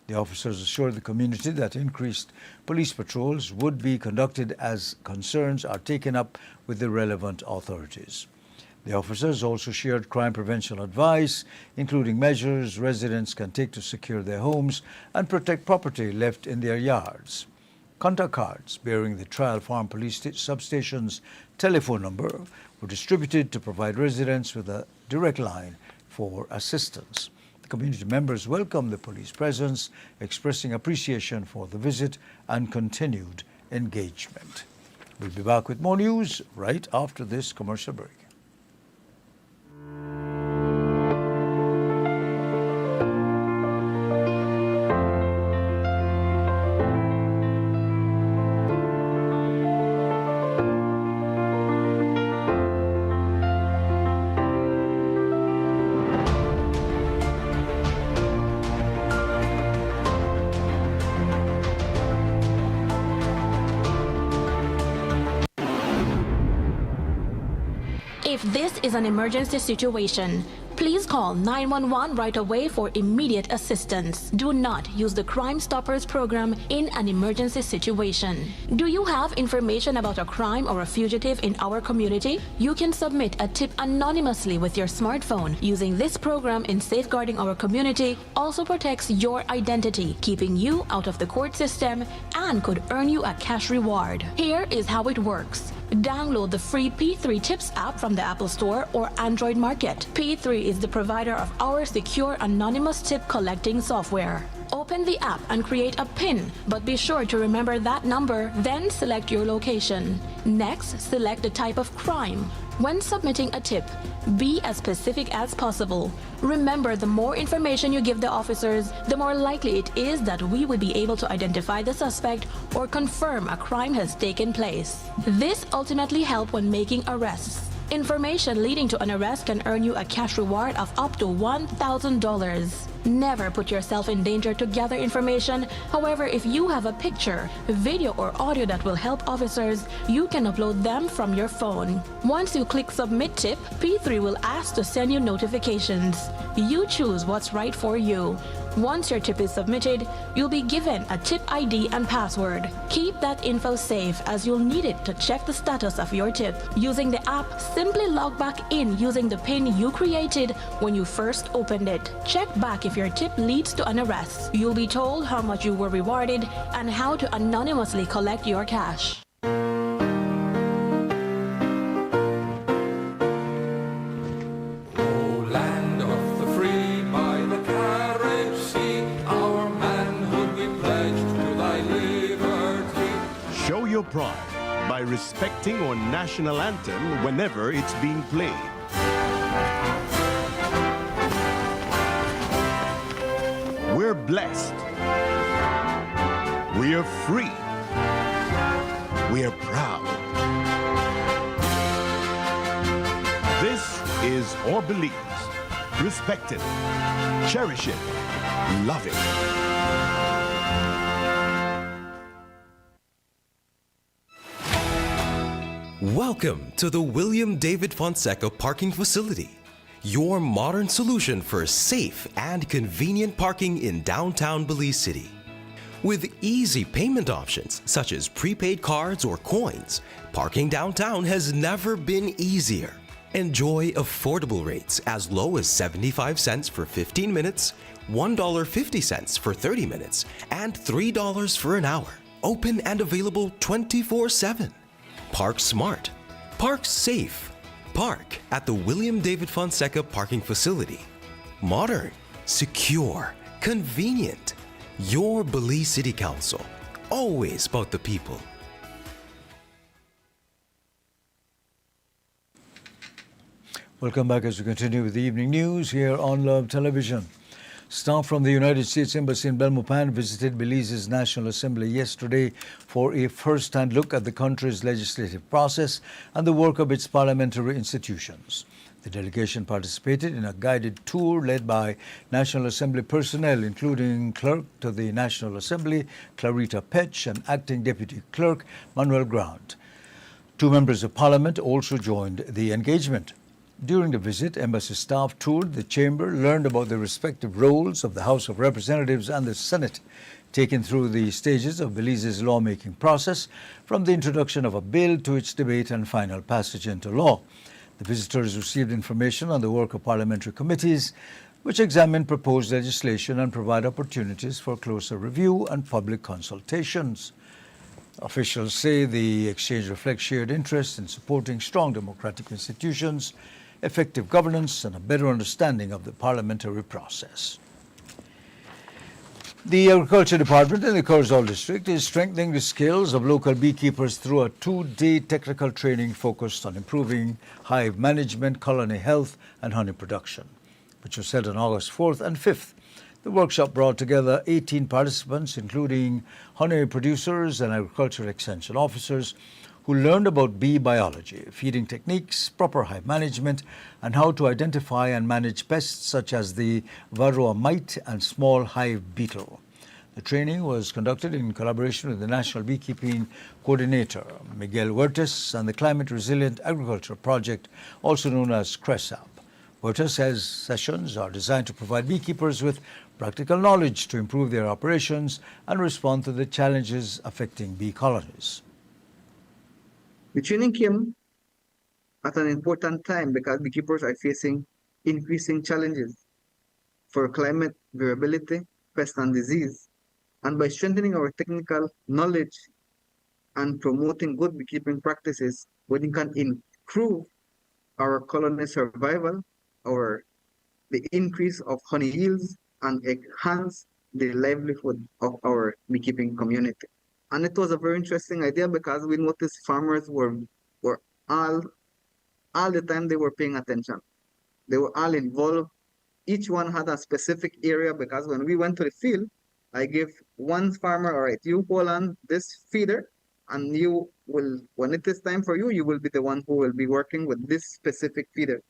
The officers assured the community that increased police patrols would be conducted as concerns are taken up with the relevant authorities. The officers also shared crime prevention advice, including measures residents can take to secure their homes and protect property left in their yards. Contact cards bearing the Trial Farm Police Substation's telephone number were distributed to provide residents with a direct line for assistance. The community members welcomed the police presence, expressing appreciation for the visit and continued engagement. We'll be back with more news right after this commercial break. If this is an emergency situation, please call 911 right away for immediate assistance. Do not use the Crime Stoppers program in an emergency situation. Do you have information about a crime or a fugitive in our community? You can submit a tip anonymously with your smartphone. Using this program in safeguarding our community also protects your identity, keeping you out of the court system, and could earn you a cash reward. Here is how it works. Download the free P3 Tips app from the Apple Store or Android Market. P3 is the provider of our secure anonymous tip collecting software. Open the app and create a PIN, but be sure to remember that number, then select your location. Next, select the type of crime. When submitting a tip, be as specific as possible. Remember, the more information you give the officers, the more likely it is that we will be able to identify the suspect or confirm a crime has taken place. This ultimately helps when making arrests. Information leading to an arrest can earn you a cash reward of up to $1,000. Never put yourself in danger to gather information. However, if you have a picture, video, or audio that will help officers, you can upload them from your phone. Once you click Submit Tip, P3 will ask to send you notifications. You choose what's right for you. Once your tip is submitted, you'll be given a tip ID and password. Keep that info safe as you'll need it to check the status of your tip. Using the app, simply log back in using the PIN you created when you first opened it. Check back if your tip leads to an arrest. You'll be told how much you were rewarded and how to anonymously collect your cash. Pride by respecting our national anthem whenever it's being played. We're blessed. We are free. We are proud. This is our beliefs. Respect it, cherish it, love it. Welcome to the William David Fonseca Parking Facility, your modern solution for safe and convenient parking in downtown Belize City. With easy payment options such as prepaid cards or coins, parking downtown has never been easier. Enjoy affordable rates as low as 75 cents for 15 minutes, $1.50 for 30 minutes, and $3 for an hour. Open and available 24/7. Park smart. Park safe. Park at the William David Fonseca Parking Facility. Modern, secure, convenient. Your Belize City Council. Always about the people. Welcome back as we continue with the evening news here on Love Television. Staff from the United States Embassy in Belmopan visited Belize's National Assembly yesterday for a first-hand look at the country's legislative process and the work of its parliamentary institutions. The delegation participated in a guided tour led by National Assembly personnel, including Clerk to the National Assembly, Clarita Petch, and Acting Deputy Clerk, Manuel Grant. 2 members of Parliament also joined the engagement. During the visit, embassy staff toured the chamber, learned about the respective roles of the House of Representatives and the Senate, taken through the stages of Belize's lawmaking process, from the introduction of a bill to its debate and final passage into law. The visitors received information on the work of parliamentary committees, which examine proposed legislation and provide opportunities for closer review and public consultations. Officials say the exchange reflects shared interest in supporting strong democratic institutions, effective governance, and a better understanding of the parliamentary process. The Agriculture Department in the Kurzall District is strengthening the skills of local beekeepers through a 2-day technical training focused on improving hive management, colony health, and honey production, which was held on August 4th and 5th. The workshop brought together 18 participants, including honey producers and agricultural extension officers, who learned about bee biology, feeding techniques, proper hive management, and how to identify and manage pests such as the varroa mite and small hive beetle. The training was conducted in collaboration with the National Beekeeping Coordinator, Miguel Huertas, and the Climate Resilient Agriculture Project, also known as CRESAP. Huertas says sessions are designed to provide beekeepers with practical knowledge to improve their operations and respond to the challenges affecting bee colonies. The training came at an important time because beekeepers are facing increasing challenges for climate variability, pest and disease. And by strengthening our technical knowledge and promoting good beekeeping practices, we can improve our colony survival, the increase of honey yields, and enhance the livelihood of our beekeeping community. And it was a very interesting idea because we noticed farmers were all the time they were paying attention. They were all involved. Each one had a specific area because when we went to the field, I gave one farmer, all right, you hold on this feeder, and you will, when it is time for you, you will be the one who will be working with this specific feeder.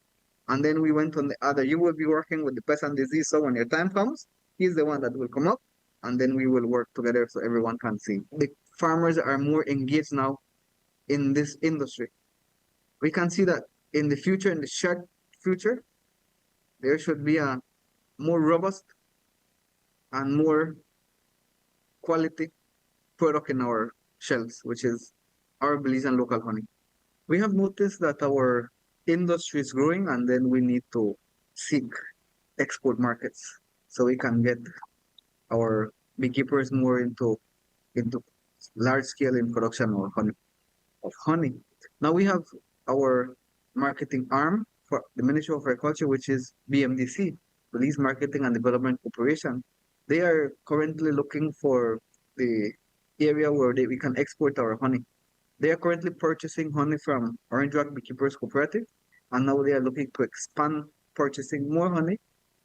And then we went on the other, you will be working with the pest and disease, so when your time comes, he's the one that will come up, and then we will work together so everyone can see. The farmers are more engaged now in this industry. We can see that in the future, in the short future, there should be a more robust and more quality product in our shelves, which is our Belizean local honey. We have noticed that our industry is growing, and then we need to seek export markets so we can get our beekeepers more into large scale in production of honey. Now we have our marketing arm for the Ministry of Agriculture, which is BMDC, Belize Marketing and Development Corporation. They are currently looking for the area where we can export our honey. They are currently purchasing honey from Orange Rock Beekeepers Cooperative, and now they are looking to expand purchasing more honey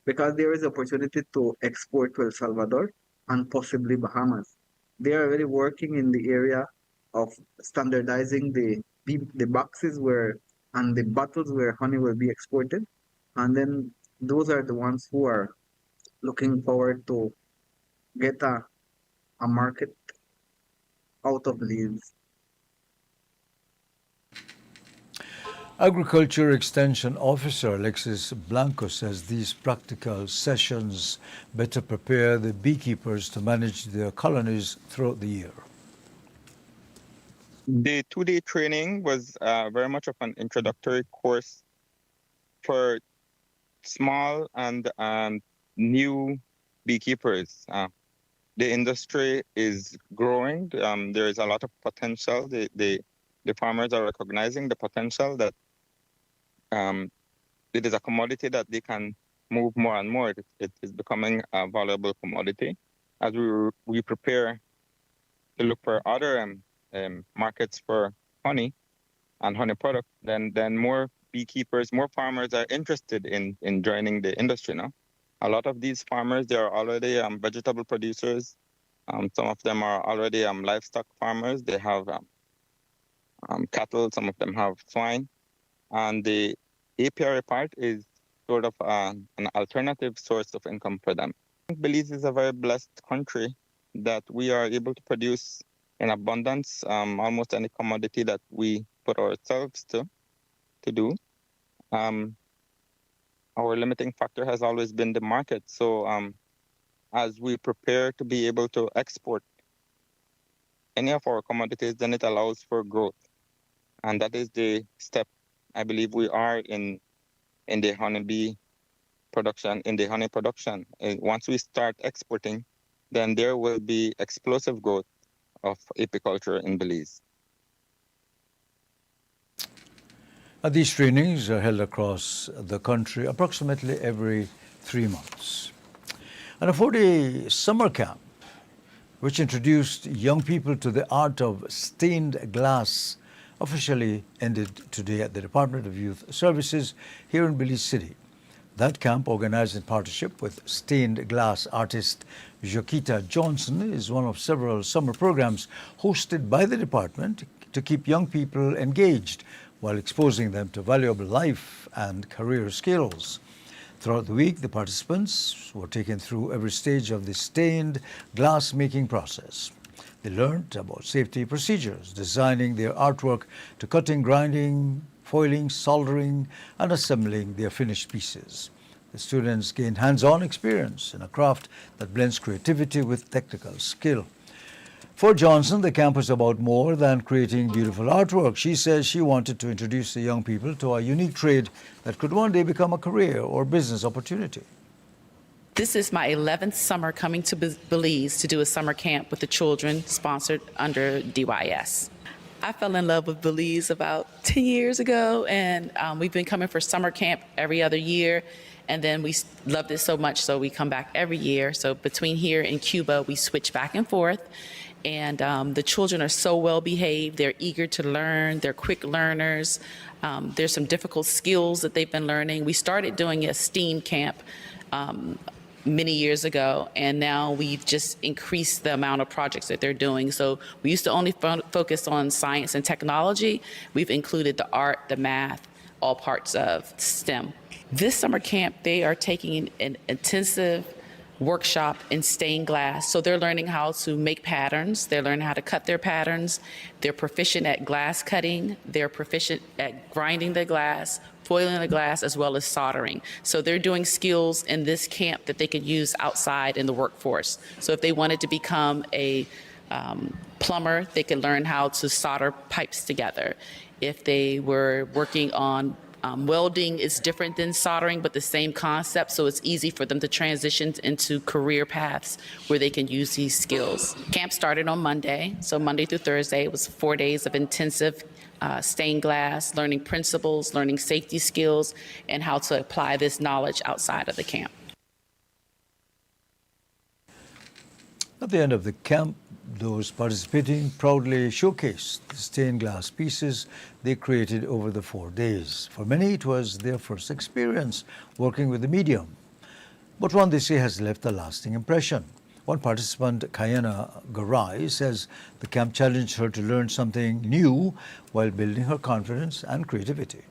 because there is opportunity to export to El Salvador and possibly Bahamas. They are already working in the area of standardizing the boxes and the bottles where honey will be exported. And then those are the ones who are looking forward to get a market out of Belize. Agriculture Extension Officer Alexis Blanco says these practical sessions better prepare the beekeepers to manage their colonies throughout the year. The 2-day training was very much of an introductory course for small and new beekeepers. The industry is growing. There is a lot of potential. The farmers are recognizing the potential that it is a commodity that they can move more and more. It is becoming a valuable commodity. As we prepare to look for other markets for honey and honey product, then more beekeepers, more farmers are interested in joining the industry now. A lot of these farmers, they are already vegetable producers. Some of them are already livestock farmers. They have cattle, some of them have swine. And the apiary part is sort of an alternative source of income for them. Belize is a very blessed country that we are able to produce in abundance almost any commodity that we put ourselves to do. Our limiting factor has always been the market. So as we prepare to be able to export any of our commodities, then it allows for growth. And that is the step I believe we are in the honeybee production, in the honey production. Once we start exporting, then there will be explosive growth of apiculture in Belize. These trainings are held across the country approximately every 3 months. And a 4-day summer camp, which introduced young people to the art of stained glass, officially ended today at the Department of Youth Services here in Belize City. That camp, organized in partnership with stained glass artist Joquita Johnson, is one of several summer programs hosted by the department to keep young people engaged while exposing them to valuable life and career skills. Throughout the week, the participants were taken through every stage of the stained glass making process. They learned about safety procedures, designing their artwork to cutting, grinding, foiling, soldering, and assembling their finished pieces. The students gained hands-on experience in a craft that blends creativity with technical skill. For Johnson, the camp was about more than creating beautiful artwork. She says she wanted to introduce the young people to a unique trade that could one day become a career or business opportunity. This is my 11th summer coming to Belize to do a summer camp with the children sponsored under DYS. I fell in love with Belize about 10 years ago, and we've been coming for summer camp every other year. And then we loved it so much, so we come back every year. So between here and Cuba, we switch back and forth. And the children are so well behaved. They're eager to learn. They're quick learners. There's some difficult skills that they've been learning. We started doing a STEAM camp many years ago, and now we've just increased the amount of projects that they're doing. So we used to only focus on science and technology. We've included the art, the math, all parts of STEM. This summer camp, they are taking an intensive workshop in stained glass. So they're learning how to make patterns. They're learning how to cut their patterns. They're proficient at glass cutting. They're proficient at grinding the glass, foiling the glass, as well as soldering. So they're doing skills in this camp that they could use outside in the workforce. So if they wanted to become a plumber, they could learn how to solder pipes together. If they were working on welding, is different than soldering, but the same concept, so it's easy for them to transition into career paths where they can use these skills. Camp started on Monday, so Monday through Thursday. It was 4 days of intensive stained glass, learning principles, learning safety skills, and how to apply this knowledge outside of the camp. At the end of the camp, those participating proudly showcased the stained glass pieces they created over the 4 days. For many, it was their first experience working with the medium, but one they say has left a lasting impression. One participant, Kayana Garai, says the camp challenged her to learn something new while building her confidence and creativity.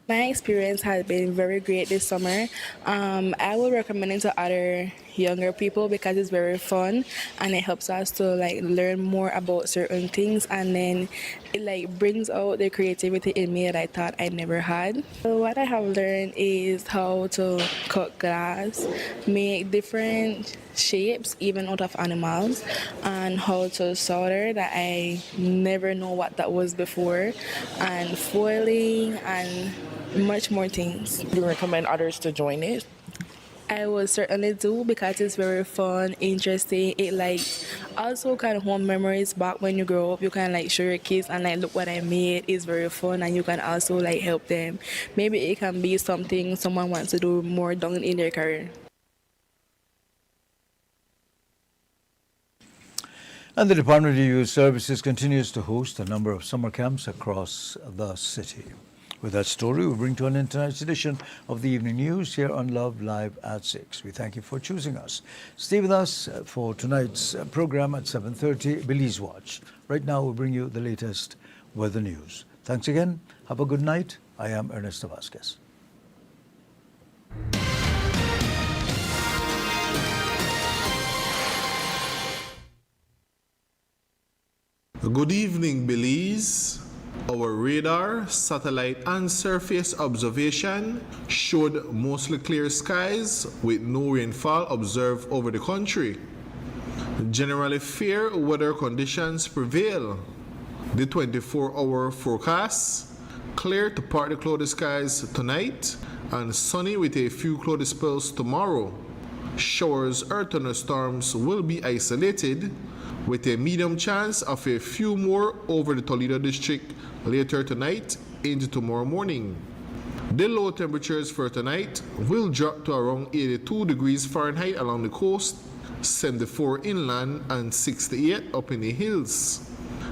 My experience has been very great this summer. I will recommend it to other younger people because it's very fun and it helps us to like learn more about certain things, and then it like brings out the creativity in me that I thought I never had. So what I have learned is how to cut glass, make different shapes even out of animals, and how to solder that I never know what that was before, and foiling and much more things. Do you recommend others to join it? I would certainly do because it's very fun, interesting. It like also kind of home memories back when you grow up. You can like show your kids and like look what I made. It's very fun, and you can also like help them. Maybe it can be something someone wants to do more down in their career. And the Department of Youth Services continues to host a number of summer camps across the city. With that story, we bring to an end tonight's edition of the Evening News here on Love Live at 6. We thank you for choosing us. Stay with us for tonight's program at 7:30, Belize Watch. Right now, we'll bring you the latest weather news. Thanks again. Have a good night. I am Ernesto Vasquez. Good evening, Belize. Our radar, satellite and surface observation showed mostly clear skies with no rainfall observed over the country. Generally fair weather conditions prevail. The 24-hour forecast, clear to partly cloudy skies tonight and sunny with a few cloudy spells tomorrow. Showers or thunderstorms will be isolated with a medium chance of a few more over the Toledo district later tonight into tomorrow morning. The low temperatures for tonight will drop to around 82 degrees Fahrenheit along the coast, 74 inland and 68 up in the hills.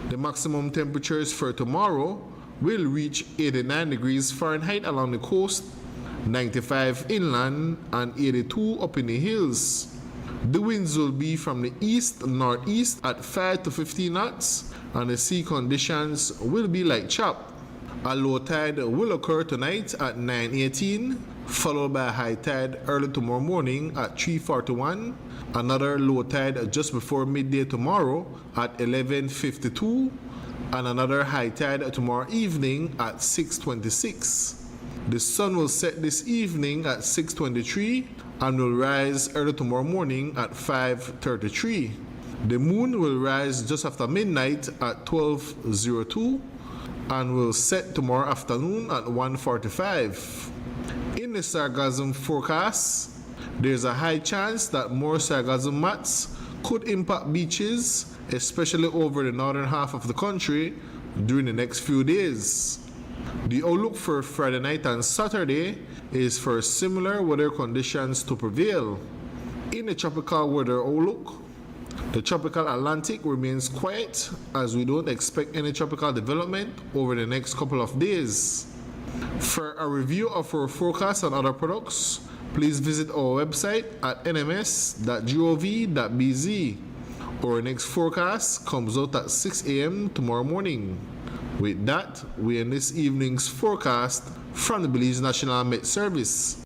The maximum temperatures for tomorrow will reach 89 degrees Fahrenheit along the coast, 95 inland and 82 up in the hills. The winds will be from the east-northeast at 5 to 15 knots, and the sea conditions will be like chop. A low tide will occur tonight at 9:18, followed by a high tide early tomorrow morning at 3:41, another low tide just before midday tomorrow at 11:52, and another high tide tomorrow evening at 6:26. The sun will set this evening at 6:23 and will rise early tomorrow morning at 5:33. The moon will rise just after midnight at 12:02 and will set tomorrow afternoon at 1:45. In the sargassum forecast, there's a high chance that more sargassum mats could impact beaches, especially over the northern half of the country during the next few days. The outlook for Friday night and Saturday is for similar weather conditions to prevail. In the tropical weather outlook, the tropical Atlantic remains quiet as we don't expect any tropical development over the next couple of days. For a review of our forecast and other products, please visit our website at nms.gov.bz. Our next forecast comes out at 6 a.m. tomorrow morning. With that, we end this evening's forecast from the Belize National Met Service.